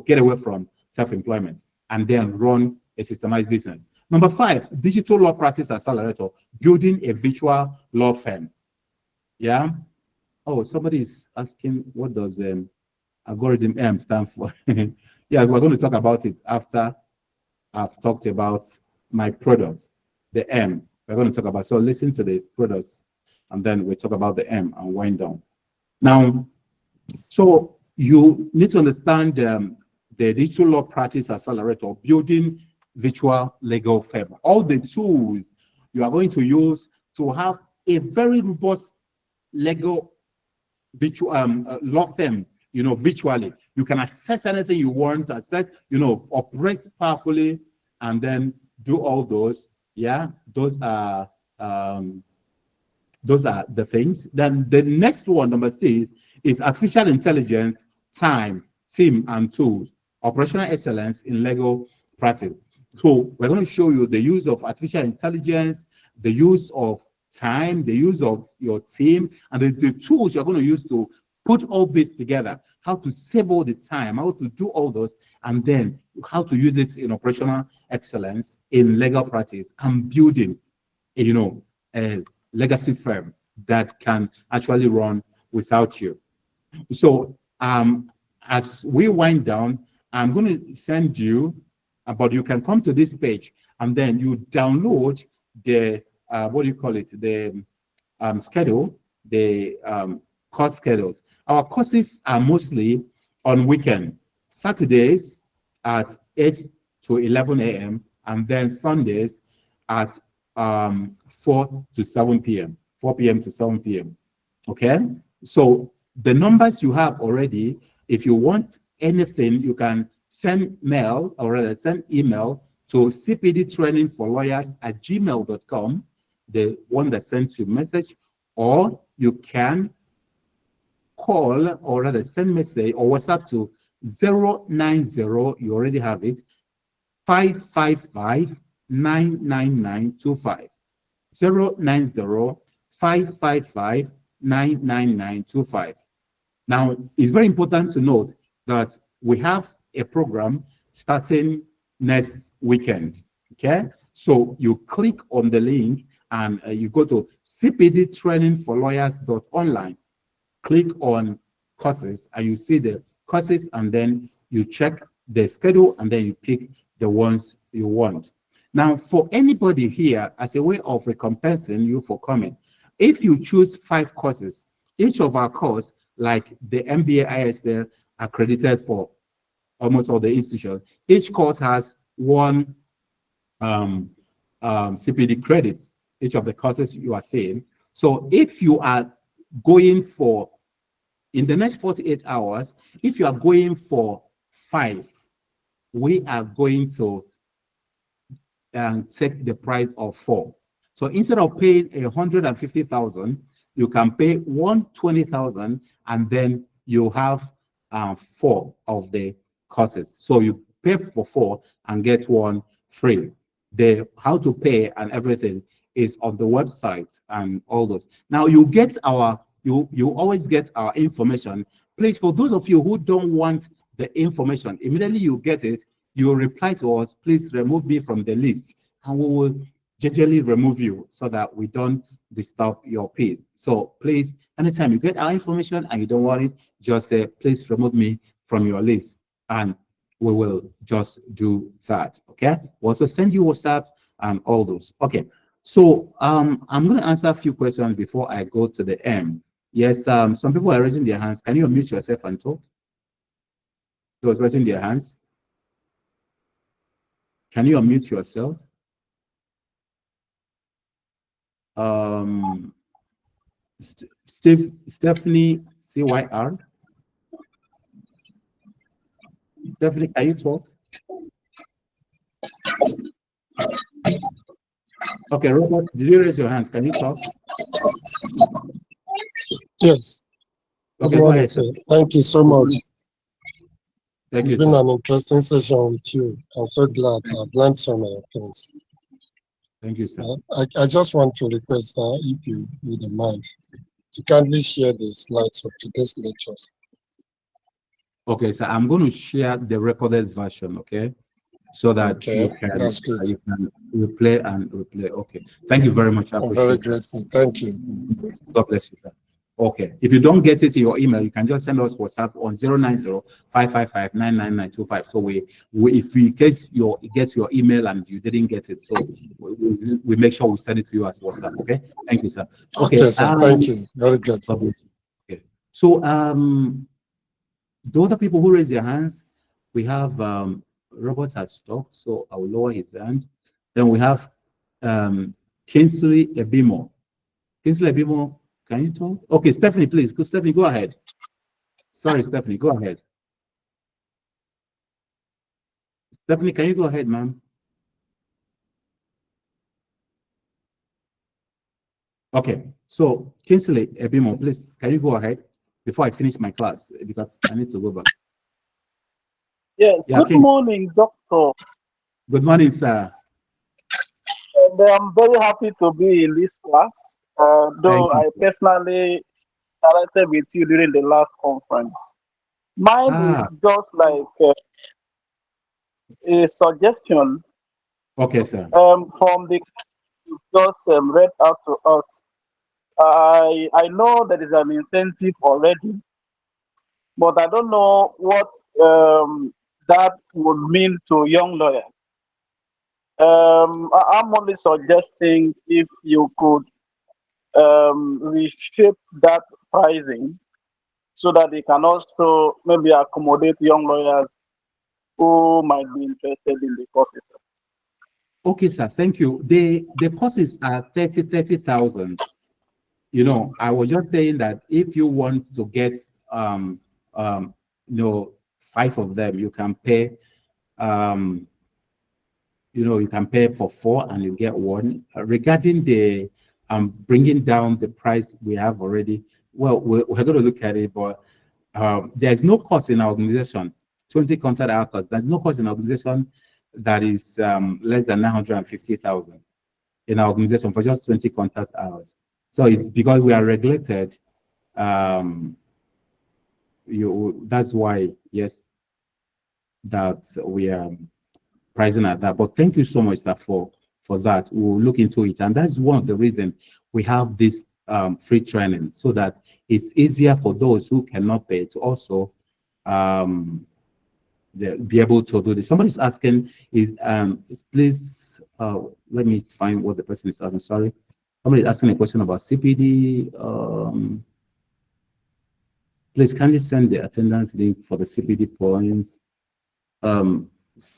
Speaker 1: get away from self-employment and then run a systemized business. Number 5, digital law practice accelerator, building a virtual law firm. Yeah. Oh, somebody is asking, what does algorithm M stand for? Yeah, we're going to talk about it after I've talked about my product, the M. We're going to talk about, so listen to the products, and then we talk about the M and wind down. Now, so you need to understand the digital law practice accelerator, building virtual legal firm. All the tools you are going to use to have a very robust legal virtual law firm, virtually. You can access anything you want to access, operate powerfully, and then do all those. Yeah, those are the things. Then the next one, number 6, is artificial intelligence, time, team, and tools, operational excellence in legal practice. So we're going to show you the use of artificial intelligence, the use of time, the use of your team, and the tools you're going to use to put all this together, how to save all the time, how to do all those, and then how to use it in operational excellence in legal practice and building, a legacy firm that can actually run without you. So as we wind down, I'm going to send you, but you can come to this page and then you download the the schedule, the course schedules. Our courses are mostly on weekend, Saturdays at 8 to 11 a.m. and then Sundays at 4 to 7 p.m., 4 p.m. to 7 p.m. Okay, so the numbers you have already, if you want anything, you can send mail, or rather send email to cpdtrainingforlawyers@gmail.com, the one that sends you message, or you can call, or rather send message or WhatsApp to 090, you already have it, 555 99925. 090-555-99925. Now, it's very important to note that we have a program starting next weekend. Okay, so you click on the link and you go to cpdtrainingforlawyers.online. Click on courses and you see the courses, and then you check the schedule and then you pick the ones you want. Now, for anybody here, as a way of recompensing you for coming, if you choose 5 courses, each of our courses, like the NBA-ICLE accredited for almost all the institutions, each course has 1 CPD credits, each of the courses you are seeing. So if you are going for, in the next 48 hours, if you are going for 5, we are going to take the price of 4. So instead of paying 150,000, you can pay 120,000, and then you have 4 of the courses. So you pay for 4 and get 1 free. The how to pay and everything is on the website and all those. Now you get our, you always get our information. Please, for those of you who don't want the information, immediately you get it, you reply to us, please remove me from the list, and we will gingerly remove you so that we don't disturb your peace. So please, anytime you get our information and you don't want it, just say, please remove me from your list, and we will just do that. Okay, we'll also send you WhatsApp and all those. Okay, so I'm going to answer a few questions before I go to the M. Yes, some people are raising their hands. Can you unmute yourself and talk? Those raising their hands, can you unmute yourself? Stephanie CYR. Stephanie, can you talk? Okay, Robert, did you raise your hands? Can you talk?
Speaker 9: Yes.
Speaker 1: Okay, go ahead.
Speaker 9: Thank you so much.
Speaker 1: Thank
Speaker 9: It's been an interesting session with you. I'm so glad I've learned so many things.
Speaker 1: Thank you, sir.
Speaker 9: I just want to request, if you wouldn't mind, to kindly share the slides of today's lectures.
Speaker 1: Okay, so I'm going to share the recorded version, okay? So that you can replay and replay. Okay. Thank you very much. I appreciate
Speaker 9: I'm very grateful. Thank you.
Speaker 1: God bless you, sir. Okay. If you don't get it in your email, you can just send us WhatsApp on 090-555-99925. So we if in case it gets your email and you didn't get it, so we make sure we send it to you as WhatsApp. Okay. Thank you, sir.
Speaker 9: Okay, sir. Thank you. Very grateful.
Speaker 1: Okay. So those are people who raise their hands. We have Robert has talked, so I will lower his hand. Then we have Kingsley Ebimo. Kingsley Ebimo, can you talk? Okay, Stephanie, please. Stephanie, go ahead. Sorry, Stephanie, go ahead. Stephanie, can you go ahead, ma'am? Okay, so Kingsley Ebimo, please, can you go ahead before I finish my class because I need to go back.
Speaker 8: Yes,
Speaker 1: Yeah,
Speaker 8: good morning, doctor.
Speaker 1: Good morning, sir.
Speaker 8: And I'm very happy to be in this class, though I personally interacted with you during the last conference. Mine is just like a suggestion.
Speaker 1: Okay, sir.
Speaker 8: From the just read out to us. I know there is an incentive already, but I don't know what that would mean to young lawyers. I'm only suggesting if you could reshape that pricing so that they can also maybe accommodate young lawyers who might be interested in the courses.
Speaker 1: Okay, sir. Thank you. The courses are 30,000. You know, I was just saying that if you want to get you know, 5 of them, you can pay you know, you can pay for 4 and you get 1. Regarding the bringing down the price we have already, well, we're going to look at it, but there's no cost in our organization. 20 contact hours. There's no cost in our organization that is less than 950,000 in our organization for just 20 contact hours. So it's because we are regulated. That's why, yes, that we are pricing at that. But thank you so much, sir, for that. We'll look into it, and that's one of the reasons we have this free training, so that it's easier for those who cannot pay to also be able to do this. Somebody's asking, please let me find what the person is asking. Sorry, somebody's asking a question about CPD. Please kindly send the attendance link for the CPD points.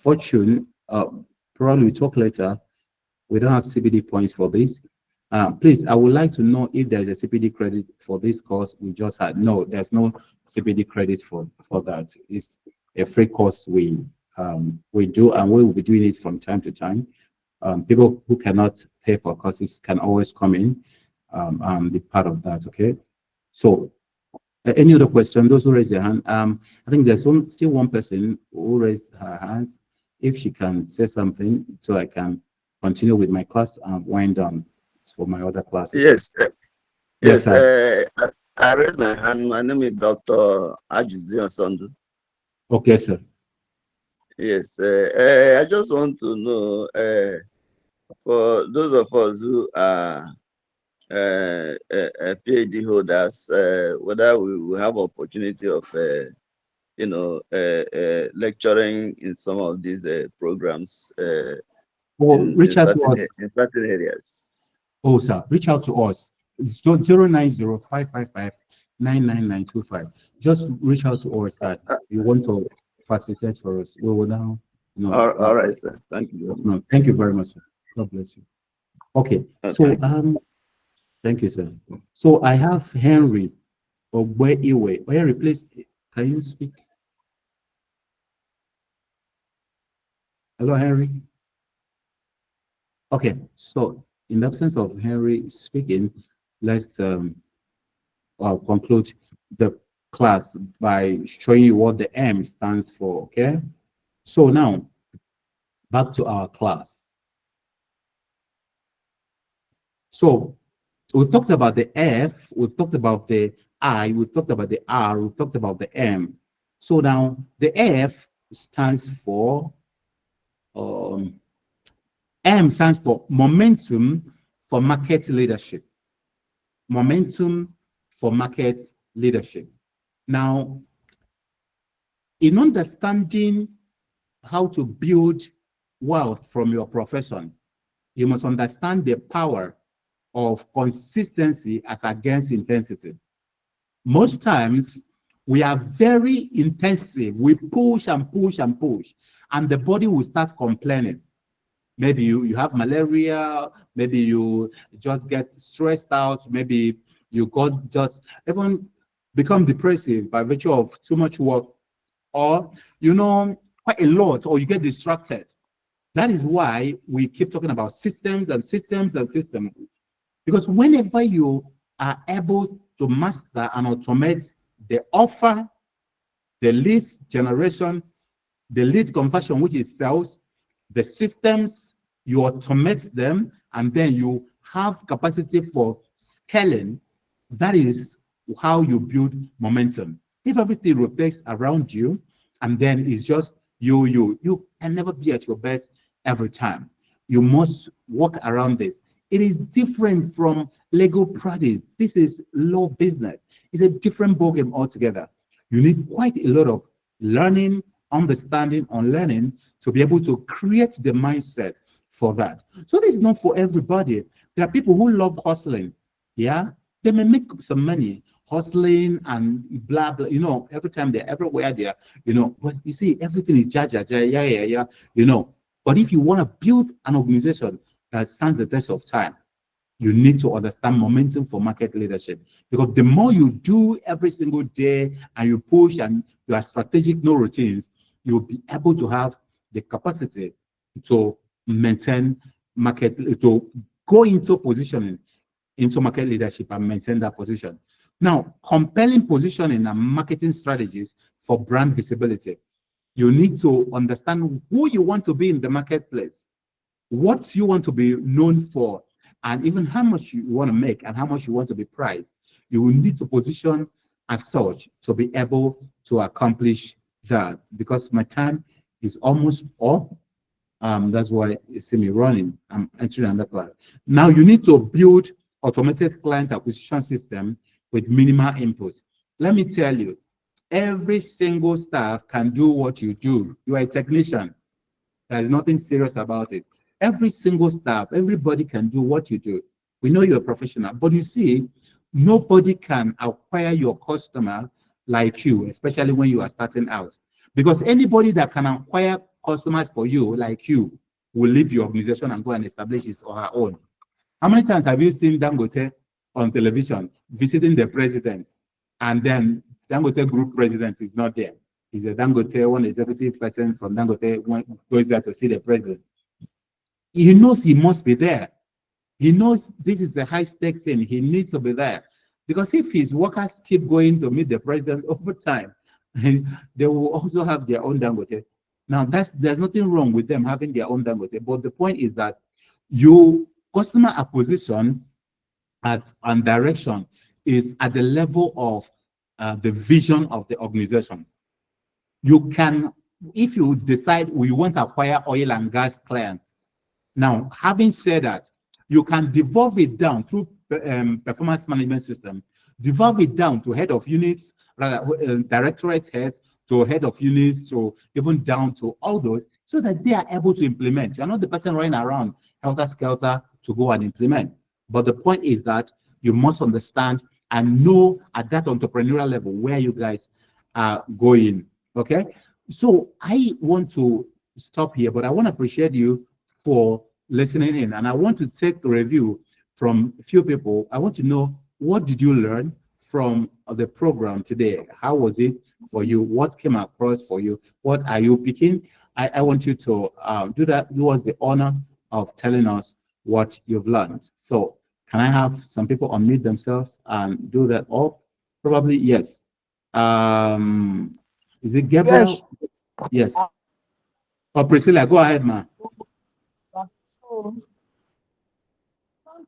Speaker 1: Fortune, probably we'll talk later. We don't have CPD points for this. Please, I would like to know if there is a CPD credit for this course we just had. No, there's no CPD credit for that. It's a free course we do, and we will be doing it from time to time. People who cannot pay for courses can always come in and be part of that. Okay. So, any other question? Those who raise their hand. I think there's still one person who raised her hands. If she can say something, so I can continue with my class and wind down for my other classes.
Speaker 10: Yes.
Speaker 1: Yes, sir.
Speaker 10: I raised my hand. My name is Dr. Ajizion Sandu.
Speaker 1: Okay, sir.
Speaker 10: Yes. I just want to know, for those of us who are PhD holders, whether we will have opportunity of you know, lecturing in some of these programs
Speaker 1: reach out to us
Speaker 10: in certain areas.
Speaker 1: Oh, sir, reach out to us. It's 090-555-99925. Just reach out to us that you want to facilitate for us. We will now.
Speaker 10: All right, sir. Thank you.
Speaker 1: No, thank you very much, sir. God bless you. Okay, so thank you, sir. So I have Henry Ogweiwe. Henry, please, can you speak? Hello, Henry. Okay, so in the absence of Henry speaking, let's conclude the class by showing you what the M stands for. Okay, so now back to our class. So we've talked about the F, we've talked about the I, we've talked about the R, we've talked about the M. So now the F stands for M stands for momentum for market leadership. Momentum for market leadership. Now, in understanding how to build wealth from your profession, you must understand the power of consistency as against intensity. Most times, we are very intensive. We push and push and push, and the body will start complaining. Maybe you have malaria, maybe you just get stressed out, maybe you got just even become depressive by virtue of too much work, or quite a lot, or you get distracted. That is why we keep talking about systems and systems and systems. Because whenever you are able to master and automate the offer, the lead generation, the lead conversion, which is sales, the systems, you automate them, and then you have capacity for scaling. That is how you build momentum. If everything rotates around you, and then it's just you can never be at your best every time. You must work around this. It is different from legal practice. This is law business. It's a different ballgame altogether. You need quite a lot of learning, understanding, unlearning to be able to create the mindset for that. So this is not for everybody. There are people who love hustling. Yeah, they may make some money hustling and blah blah. Every time they're everywhere there. But you see, everything is yeah. But if you want to build an organization that stands the test of time, you need to understand momentum for market leadership. Because the more you do every single day and you push and you are strategic, no routines, you'll be able to have the capacity to maintain market, to go into positioning, into market leadership and maintain that position. Now, compelling positioning and marketing strategies for brand visibility. You need to understand who you want to be in the marketplace, what you want to be known for, and even how much you want to make and how much you want to be priced. You will need to position as such to be able to accomplish that. Because my time is almost up. That's why you see me running. I'm entering another class. Now you need to build automated client acquisition system with minimal input. Let me tell you, every single staff can do what you do. You are a technician. There is nothing serious about it. Every single staff, everybody can do what you do. We know you're a professional, but you see, nobody can acquire your customer like you, especially when you are starting out. Because anybody that can acquire customers for you, like you, will leave your organization and go and establish his or her own. How many times have you seen Dangote on television visiting the president, and then Dangote group president is not there? Is a Dangote, one executive person from Dangote goes there to see the president. He knows he must be there. He knows this is a high stake thing. He needs to be there. Because if his workers keep going to meet the president over time, they will also have their own Dangote. Now, there's nothing wrong with them having their own Dangote. But the point is that your customer acquisition and direction is at the level of the vision of the organization. You can, if you decide we want to acquire oil and gas clients, now, having said that, you can devolve it down through performance management system, devolve it down to head of units, directorate heads, to head of units, to even down to all those, so that they are able to implement. You're not the person running around helter-skelter to go and implement. But the point is that you must understand and know at that entrepreneurial level where you guys are going. Okay? So I want to stop here, but I want to appreciate you for listening in. And I want to take a review from a few people. I want to know, what did you learn from the program today? How was it for you? What came across for you? What are you picking? I want you to do that. Do us the honor of telling us what you've learned. So can I have some people unmute themselves and do that? Or probably yes. Is it Gabriel? Yes. Or Priscilla, go ahead, ma.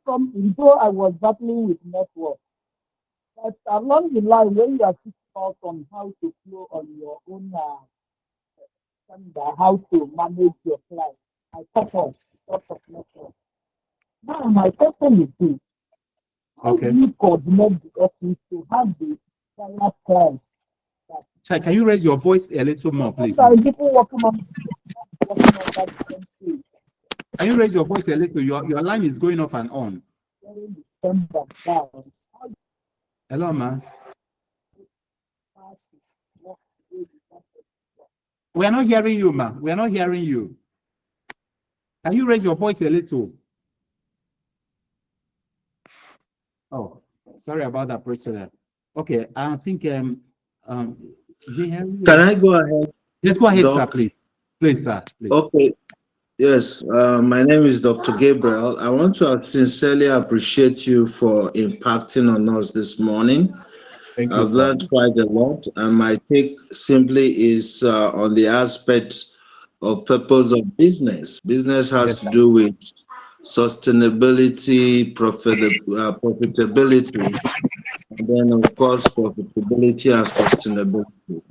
Speaker 8: Though I was battling with network, but along the line, when you are sitting out on how to flow on your own, how to manage your client, I thought of network. Now, my question is this:
Speaker 1: Okay.
Speaker 8: You coordinate the office to have the final plan.
Speaker 1: Chai, can you raise your voice a little more, please?
Speaker 8: People working on that same.
Speaker 1: Can you raise your voice a little? Your line is going off and on. Hello, man. We are not hearing you, man. We are not hearing you. Can you raise your voice a little? Oh, sorry about that, Priscilla. Okay, I think
Speaker 11: Can I go ahead?
Speaker 1: Yes, go ahead,
Speaker 11: Doc?
Speaker 1: sir, please. Please, sir. Please.
Speaker 11: Okay. Yes, my name is Dr. Gabriel. I want to sincerely appreciate you for impacting on us this morning.
Speaker 1: Thank you,
Speaker 11: I've learned quite a lot, and my take simply is on the aspect of purpose of business. Business has to do with sustainability, profitability, and then of course profitability and sustainability.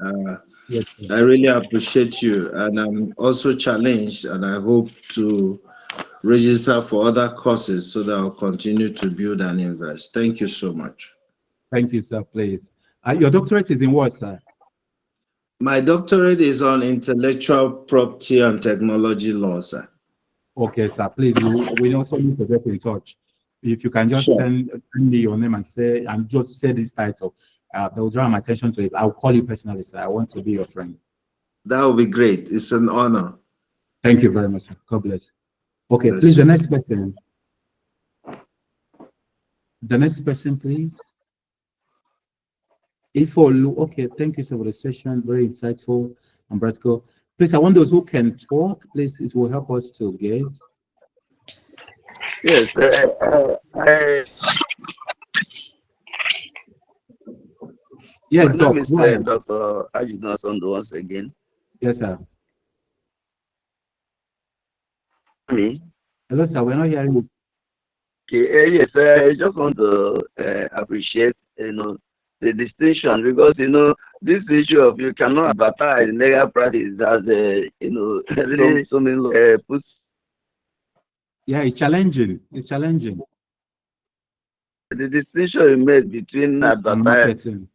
Speaker 11: I really appreciate you, and I'm also challenged, and I hope to register for other courses so that I'll continue to build and invest. Thank you so much.
Speaker 1: Thank you, sir. Please. Your doctorate is in what, sir?
Speaker 11: My doctorate is on intellectual property and technology law, sir.
Speaker 1: Okay, sir. Please, we also need to get in touch. If you can just send me your name and just say this title, they'll draw my attention to it. I'll call you personally, sir. I want to be your friend.
Speaker 11: That would be great. It's an honor.
Speaker 1: Thank you very much, sir. God bless. Okay,
Speaker 11: Bless
Speaker 1: please,
Speaker 11: you.
Speaker 1: the next person. The next person, please. Okay, thank you, sir, for the session. Very insightful and practical. Please, I want those who can talk. Please, it will help us to get.
Speaker 10: Yes.
Speaker 1: Yes,
Speaker 10: my
Speaker 1: Doc.
Speaker 10: name is Dr. Ajidon Sondo once again.
Speaker 1: Yes, sir.
Speaker 10: Me?
Speaker 1: Hello, sir. We're not hearing you.
Speaker 10: Okay, yes, I just want to appreciate, the distinction, because this issue of you cannot advertise legal practice as really so many puts.
Speaker 1: Yeah, it's challenging. It's challenging.
Speaker 10: The distinction you made between
Speaker 1: marketing.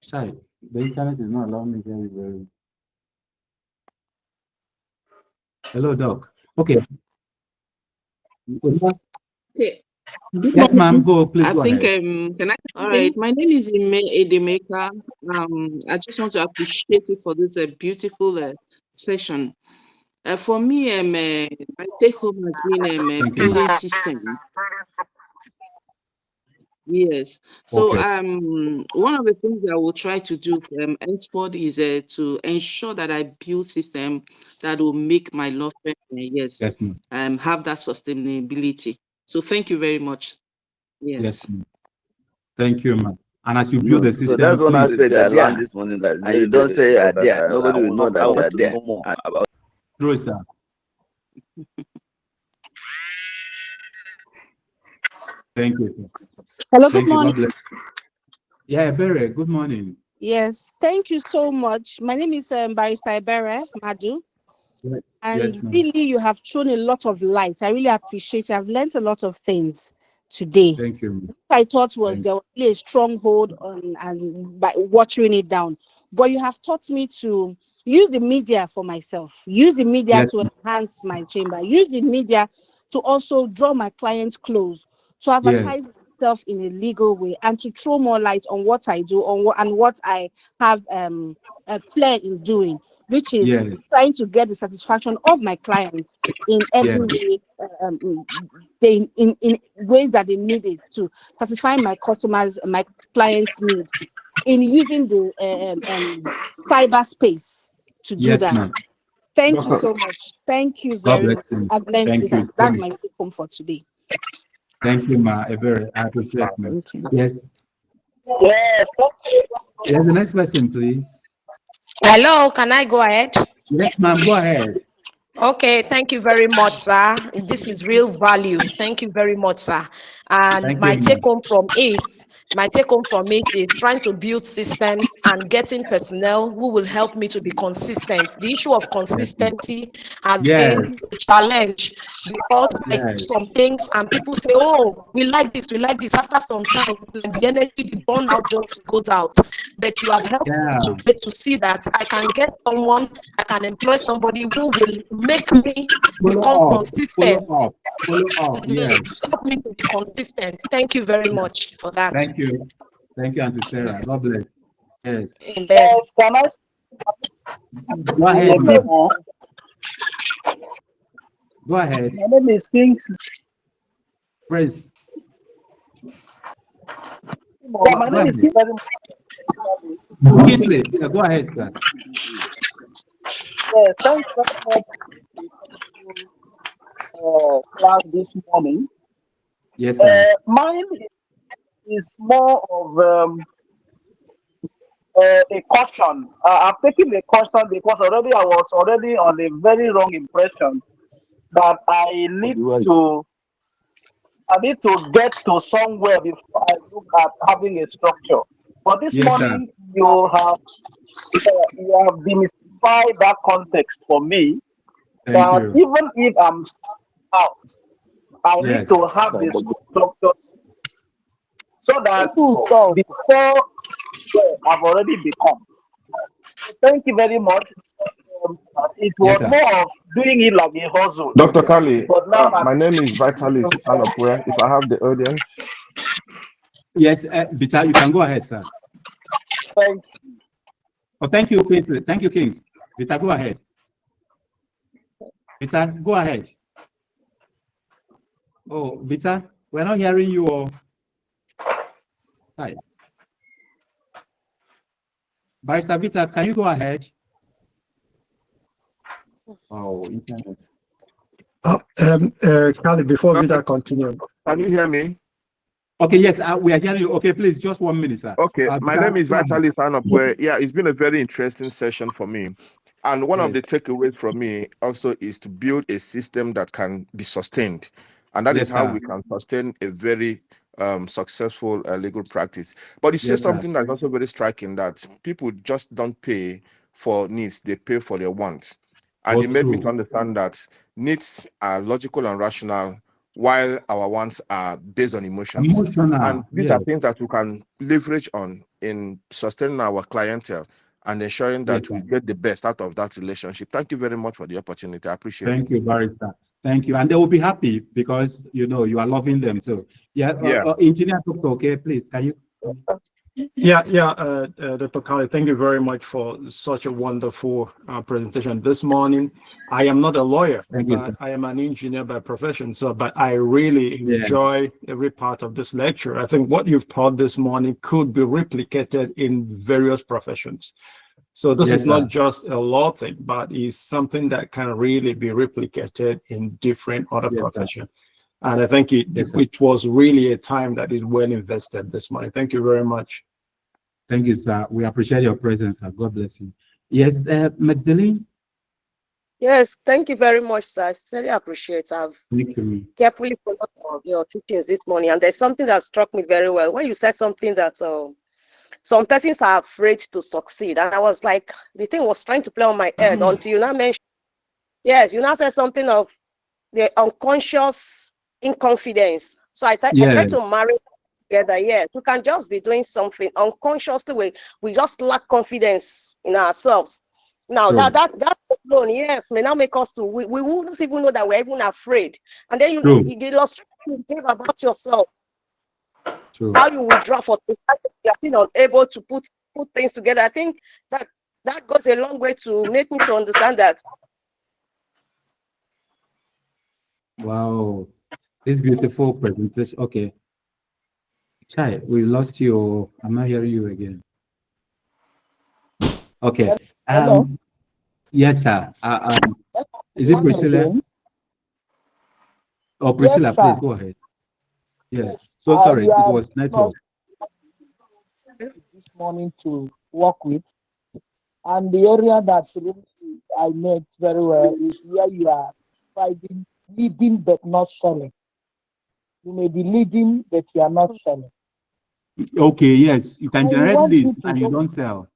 Speaker 1: Child, the internet is not allowing me very. Hello, Doc. Okay.
Speaker 3: Okay.
Speaker 1: Yes, ma'am. Go. Please go ahead.
Speaker 3: Can I? All right. My name is Ime Edemeka. I just want to appreciate you for this beautiful session. For me, my take home has been building system. Yes. So one of the things I will try to do henceforth is to ensure that I build system that will make my law firm have that sustainability. So thank you very much. Yes.
Speaker 1: Thank you, ma'am. And as you build the system,
Speaker 10: so that's what I said. I learned this morning that and you don't say there. Nobody will know that you are there. About
Speaker 1: true, sir. Thank you.
Speaker 12: Hello, good morning.
Speaker 1: Yeah, Bere, good morning.
Speaker 12: Yes, thank you so much. My name is Barrister Bere Madu. And really, you have thrown a lot of light. I really appreciate it. I've learned a lot of things today.
Speaker 1: Thank you.
Speaker 12: What I thought was there was really a stronghold on and by watering it down. But you have taught me to use the media for myself, use the media to enhance my chamber, use the media to also draw my clients close, to advertise myself in a legal way, and to throw more light on what I do and what I have a flair in doing, which is trying to get the satisfaction of my clients in every way, in ways that they need it to satisfy my customers, my clients' needs, in using the cyberspace to do that. Thank you so much. Thank you very much. I've learned this. That's my take home for today.
Speaker 1: Thank you, Ma. I appreciate it.
Speaker 12: Thank you.
Speaker 1: Yes.
Speaker 13: Yes.
Speaker 1: Yes, the next person, please.
Speaker 13: Hello, can I go ahead?
Speaker 1: Yes, ma'am, go ahead.
Speaker 13: Okay, thank you very much, sir. This is real value. Thank you very much, sir. And my take home from it is trying to build systems and getting personnel who will help me to be consistent. The issue of consistency has been a challenge because I do some things and people say, oh, we like this. After some time, the energy, the burnout just goes out. But you have helped me to see that I can get someone, I can employ somebody who will make me become consistent.
Speaker 1: Follow up. Yes.
Speaker 13: Help me to be consistent. Thank you very much for that.
Speaker 1: Thank you, Auntie Sarah. God bless. Yes.
Speaker 8: Yes, can I?
Speaker 1: Go ahead, ma'am. Go ahead.
Speaker 8: My name is Kingsley.
Speaker 1: Praise.
Speaker 8: Yeah, my name is Kingsley.
Speaker 1: Kingsley, go ahead, sir.
Speaker 8: Yes, thanks very much for class this morning.
Speaker 1: Yes, sir.
Speaker 8: Mine is more of a caution. I'm taking a caution because I was already on a very wrong impression that I need to get to somewhere before I look at having a structure. But this morning you have demystified that context for me. Even if I'm out, I need to have the structure so that before I've already become. Thank you very much. It was more of doing it like a hustle.
Speaker 5: Dr. Kali,
Speaker 8: But now
Speaker 5: my name is Vitalis Anopwe. If I have the audience.
Speaker 1: Yes, Vita, you can go ahead, sir.
Speaker 8: Thank you.
Speaker 1: Oh, thank you, Kingsley. Thank you, Kings. Vita, go ahead. Vita, go ahead. Oh, Vita, we're not hearing you. All. Hi. Barrister Vita, can you go ahead? Oh, internet.
Speaker 14: Kali, before Vita continue.
Speaker 5: Can you hear me?
Speaker 1: Okay, yes, we are hearing you. Okay, please, just 1 minute, sir.
Speaker 5: Okay, my name is Vitalis Anopwe. Yeah, it's been a very interesting session for me. And one of the takeaways from me also is to build a system that can be sustained. And that is how we can sustain a very successful legal practice. But you say something that's also very striking, that people just don't pay for needs, they pay for their wants. And it made me to understand that needs are logical and rational, while our wants are based on emotions. And these are things that we can leverage on in sustaining our clientele and ensuring that we get the best out of that relationship. Thank you very much for the opportunity. I appreciate it.
Speaker 1: Thank you, Barrister. Thank you. And they will be happy because, you know, you are loving them. So, Engineer okay, please, can you?
Speaker 14: Dr. Kali, thank you very much for such a wonderful presentation this morning. I am not a lawyer, but I am an engineer by profession. But I really enjoy every part of this lecture. I think what you've taught this morning could be replicated in various professions. So this is not just a law thing, but is something that can really be replicated in different other professions. And I think it was really a time that is well invested this morning. Thank you very much.
Speaker 1: Thank you, sir. We appreciate your presence, sir. God bless you. Yes, Magdalene?
Speaker 6: Yes, thank you very much, sir. I sincerely appreciate it. I've carefully followed your teachings this morning, and there's something that struck me very well. When you said something that some persons are afraid to succeed, and I was like, the thing was trying to play on my head until you now mentioned, you now said something of the unconscious inconfidence. So I try to marry together. Yes, we can just be doing something unconsciously. We just lack confidence in ourselves. Now that alone, may now make us to we wouldn't even know that we're even afraid. And then you the illustration you gave about yourself, how you withdraw for you have been unable to put things together. I think that goes a long way to make me to understand that.
Speaker 1: Wow, this beautiful presentation. Okay, Chai, we lost you. I'm not hearing you again. Okay. Yes, sir. Is it Priscilla? Oh, Priscilla, please go ahead. Yes. So sorry, it was network.
Speaker 15: This morning to work with, and the area that I met very well is where you are finding leading but not selling. You may be leading, but you are not selling.
Speaker 1: Okay, yes, you can
Speaker 15: I
Speaker 1: generate
Speaker 15: want you
Speaker 1: leads
Speaker 15: to
Speaker 1: and you
Speaker 15: know
Speaker 1: don't sell.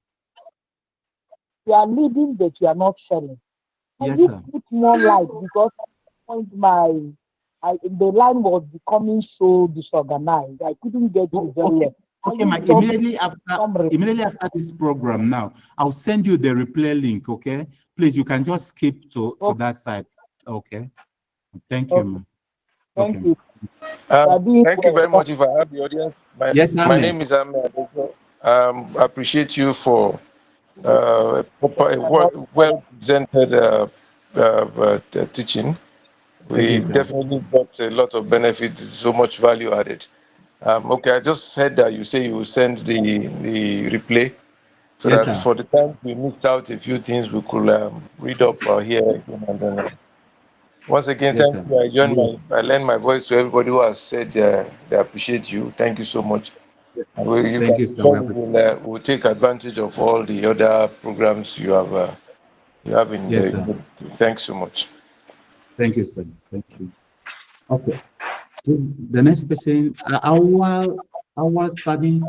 Speaker 15: you are leading, but you are not selling. Can
Speaker 1: Yes,
Speaker 15: you
Speaker 1: sir.
Speaker 15: put more light? Because at the point the line was becoming so disorganized. I couldn't get you very well.
Speaker 1: Okay, immediately after this program now, I'll send you the replay link, okay? Please, you can just skip to that side. Okay. Thank you, ma'am.
Speaker 15: Thank you.
Speaker 5: Thank you very much. If I have the audience, my name is Ahmed. I appreciate you for well presented teaching. We definitely got a lot of benefits, so much value added. Okay, I just said that you say you will send the replay, so
Speaker 1: yes,
Speaker 5: that
Speaker 1: sir.
Speaker 5: for the time we missed out a few things, we could read up here. Once again,
Speaker 1: Yes,
Speaker 5: thank you. I lend my voice to everybody who has said they appreciate you. Thank you so much. And
Speaker 1: Thank you, sir.
Speaker 5: We'll take advantage of all the other programs you have in
Speaker 1: Yes,
Speaker 5: there.
Speaker 1: sir.
Speaker 5: Thanks so much.
Speaker 1: Thank you, sir. Thank you. Okay. So the next person, our studying.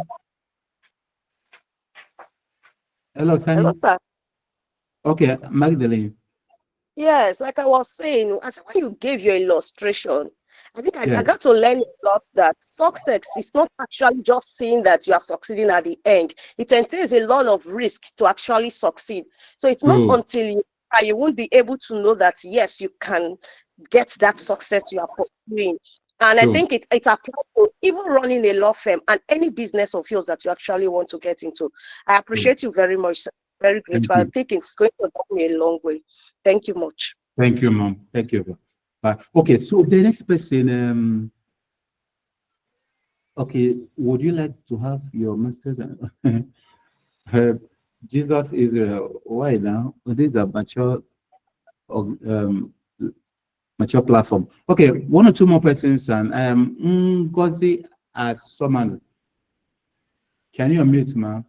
Speaker 1: Hello, Sunny.
Speaker 6: Hello, sir.
Speaker 1: Okay, Magdalene.
Speaker 6: Yes, like I was saying, as when you gave your illustration, I think I got to learn a lot that success is not actually just seeing that you are succeeding at the end. It entails a lot of risk to actually succeed. So it's not until you won't be able to know that, yes, you can get that success you are pursuing. And I think it applies to even running a law firm and any business of yours that you actually want to get into. I appreciate you very much, sir. Very grateful. I think it's going to help me a long way. Thank you much.
Speaker 1: Thank you, Mom. Thank you. Okay, so the next person, okay, would you like to have your master's? Jesus Israel, why now? This is a mature platform. Okay, one or two more persons, and Ngozi as someone. Can you unmute, ma'am?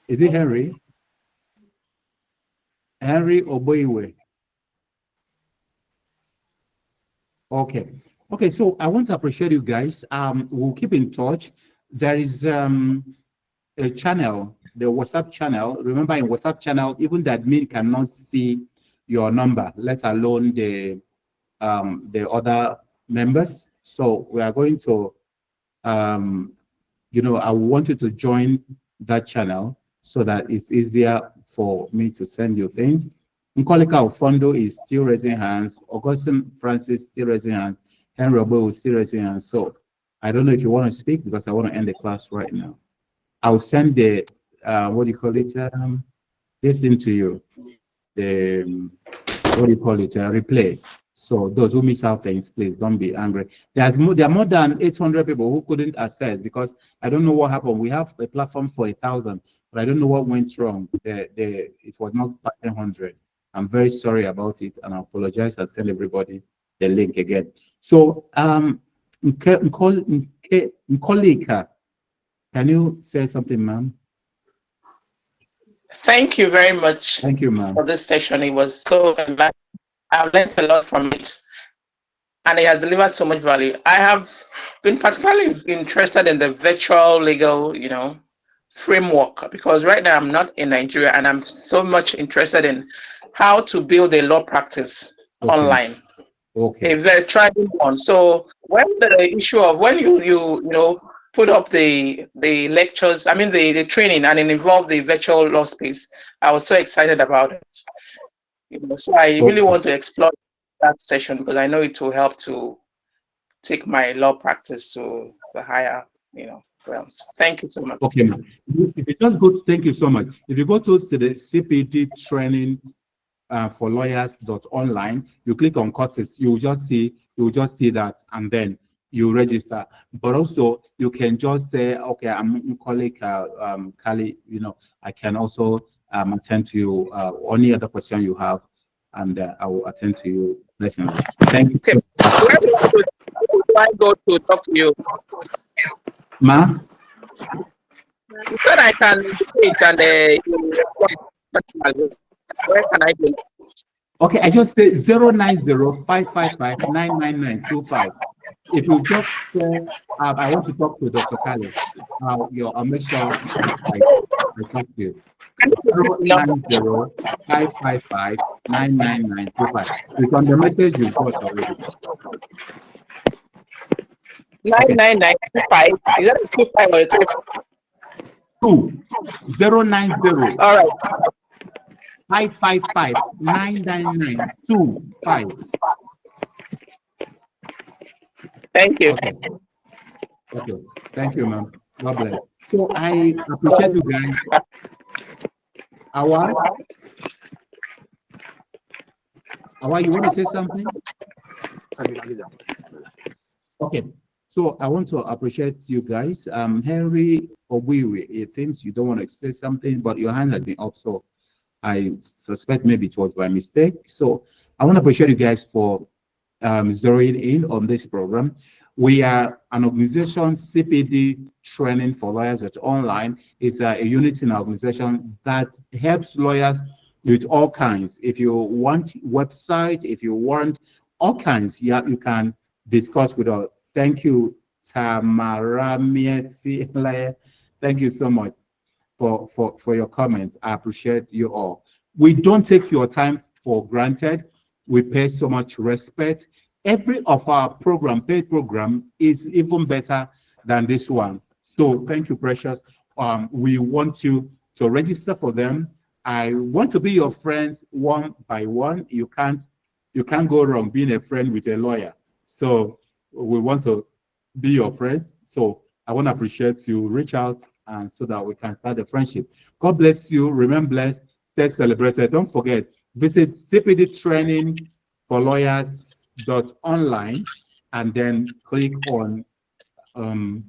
Speaker 1: Is it Henry? Henry Oboiwe. Okay, so I want to appreciate you guys. We'll keep in touch. There is a channel, the WhatsApp channel. Remember, in WhatsApp channel, even the admin cannot see your number, let alone the other members. So we are going to I want you to join that channel so that it's easier for me to send you things. Nkolika Ofondo is still raising hands. Augustine Francis still raising hands. Henry Obo is still raising hands. So I don't know if you want to speak because I want to end the class right now. I'll send the what do you call it? This thing to you. The what do you call it? Replay. So those who miss out things, please don't be angry. There are more than 800 people who couldn't access because I don't know what happened. We have a platform for 1,000, but I don't know what went wrong. It was not 100. I'm very sorry about it, and I apologize. I'll send everybody the link again. So, Nkolika, can you say something, ma'am?
Speaker 16: Thank you very much.
Speaker 1: Thank you, ma'am.
Speaker 16: For this session. It was so enlightening. I've learned a lot from it, and it has delivered so much value. I have been particularly interested in the virtual legal, framework, because right now I'm not in Nigeria, and I'm so much interested in how to build a law practice online. A very trying one. So when the issue of when you put up the lectures, I mean the training, and it involved the virtual law space, I was so excited about it. So I really want to explore that session because I know it will help to take my law practice to the higher, realms. Thank you so much.
Speaker 1: Okay, ma'am. If you just go to, thank you so much. If you go to the CPD training for lawyers.online, you click on courses, you will just see that, and then you register. But also you can just say, okay, I'm colleague Kali, I can also attend to you any other question you have, and I will attend to you personally. Thank you.
Speaker 16: Okay. Where do I go to talk to you?
Speaker 1: Ma?
Speaker 16: You said I can indicate and where can I go?
Speaker 1: Okay, I just say 090-555-99925. If you just say, I want to talk to Dr. Kali, I'll make sure I talk to you. 090-555-99925. It's on the message you've got already.
Speaker 16: 99925. Is that a 25 or a
Speaker 1: 2? 090.
Speaker 16: All right.
Speaker 1: 555-99925.
Speaker 16: Thank you.
Speaker 1: Okay. Thank you, ma'am. God bless. So I appreciate you guys. Awa, you want to say something? Okay. So I want to appreciate you guys. Henry Obiwe, it seems you don't want to say something, but your hand has been up, so I suspect maybe it was by mistake. So I want to appreciate you guys for zeroing in on this program. We are an organization, CPD Training for Lawyers at Online. It's a unit in our organization that helps lawyers with all kinds. If you want website, if you want all kinds, yeah, you can discuss with us. Thank you, Tamara Mietsi. Thank you so much for your comments. I appreciate you all. We don't take your time for granted. We pay so much respect. Every of our paid program is even better than this one. So thank you, Precious. We want you to register for them. I want to be your friends one by one. You can't go wrong being a friend with a lawyer. So we want to be your friend. So I want to appreciate you. Reach out and so that we can start a friendship. God bless you. Remain blessed. Stay celebrated. Don't forget, visit CPD Training for Lawyers.online and then click on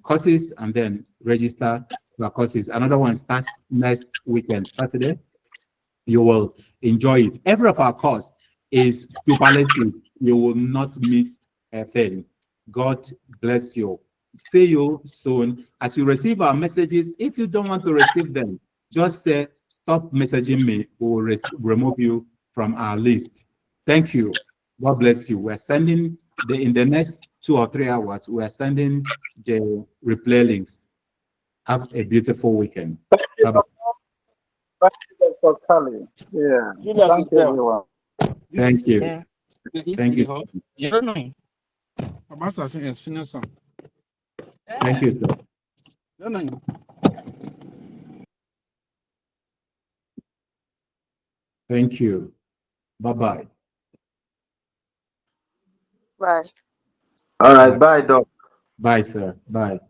Speaker 1: courses and then register for courses. Another one starts next weekend, Saturday. You will enjoy it. Every of our course is superlative. You will not miss a thing. God bless you. See you soon. As you receive our messages, if you don't want to receive them, just say, stop messaging me. We will remove you from our list. Thank you. God bless you. We're sending in the next 2 or 3 hours, we're sending the replay links. Have a beautiful weekend. Bye-bye.
Speaker 8: Thank you, Dr. Kali. Yeah. Thank you, everyone.
Speaker 1: Thank you. Thank you. Thank you, sir. Thank you. Bye-bye.
Speaker 6: Bye.
Speaker 11: All right. Bye, Doc.
Speaker 1: Bye, sir. Bye.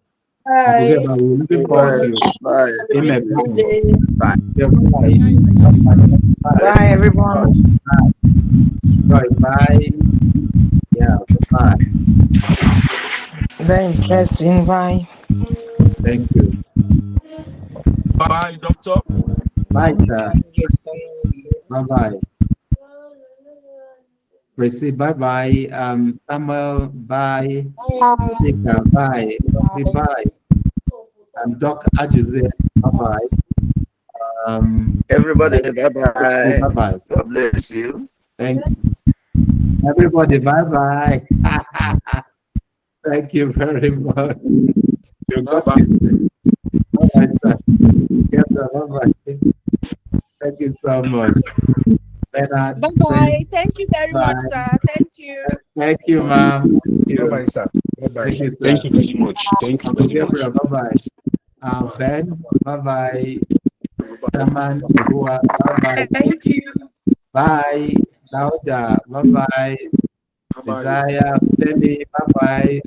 Speaker 12: Bye.
Speaker 1: We're looking forward to you.
Speaker 11: Bye.
Speaker 1: Bye.
Speaker 17: Bye, everyone.
Speaker 1: Bye. Bye. Yeah, bye.
Speaker 17: Very interesting. Bye.
Speaker 1: Thank you.
Speaker 2: Bye, doctor.
Speaker 1: Bye, sir. Bye-bye. Tracy, bye-bye. Samuel, bye. Chika, bye. Bye. Doc Ajize, bye-bye.
Speaker 11: Everybody, bye-bye.
Speaker 1: Bye-bye.
Speaker 11: God bless you.
Speaker 1: Thank you. Everybody, bye-bye. Thank you very much.
Speaker 2: Bye-bye.
Speaker 1: Bye-bye, sir. Bye-bye. Thank you so much.
Speaker 12: Bye-bye. Thank you very much, sir. Thank you.
Speaker 1: Thank you, ma'am.
Speaker 18: Bye-bye, sir. Bye-bye.
Speaker 1: Thank you,
Speaker 18: Thank you very much. Thank you very much.
Speaker 1: Bye-bye. Ben, bye-bye. Chairman, bye-bye.
Speaker 17: Thank you.
Speaker 1: Bye. Dauda, bye-bye. Desire, Temi, bye-bye.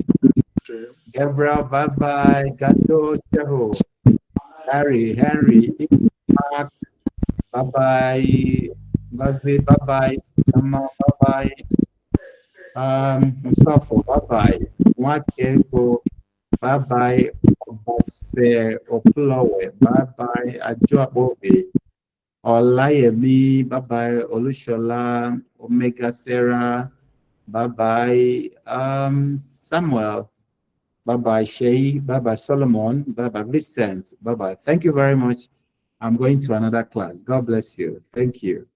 Speaker 1: Gabriel, bye-bye. Gato, Cheho. Harry, Mark, bye-bye. Bazi, bye-bye. Mama, bye-bye. Mustafa, bye-bye. Mwakeko, bye-bye. Obase, Oplowe, bye-bye. Ajoabobe. Olayemi, bye-bye. Olushola, Omega Sarah, bye-bye. Samuel, bye-bye. Shay, bye-bye. Solomon, bye-bye. Vincent, bye-bye. Thank you very much. I'm going to another class. God bless you. Thank you.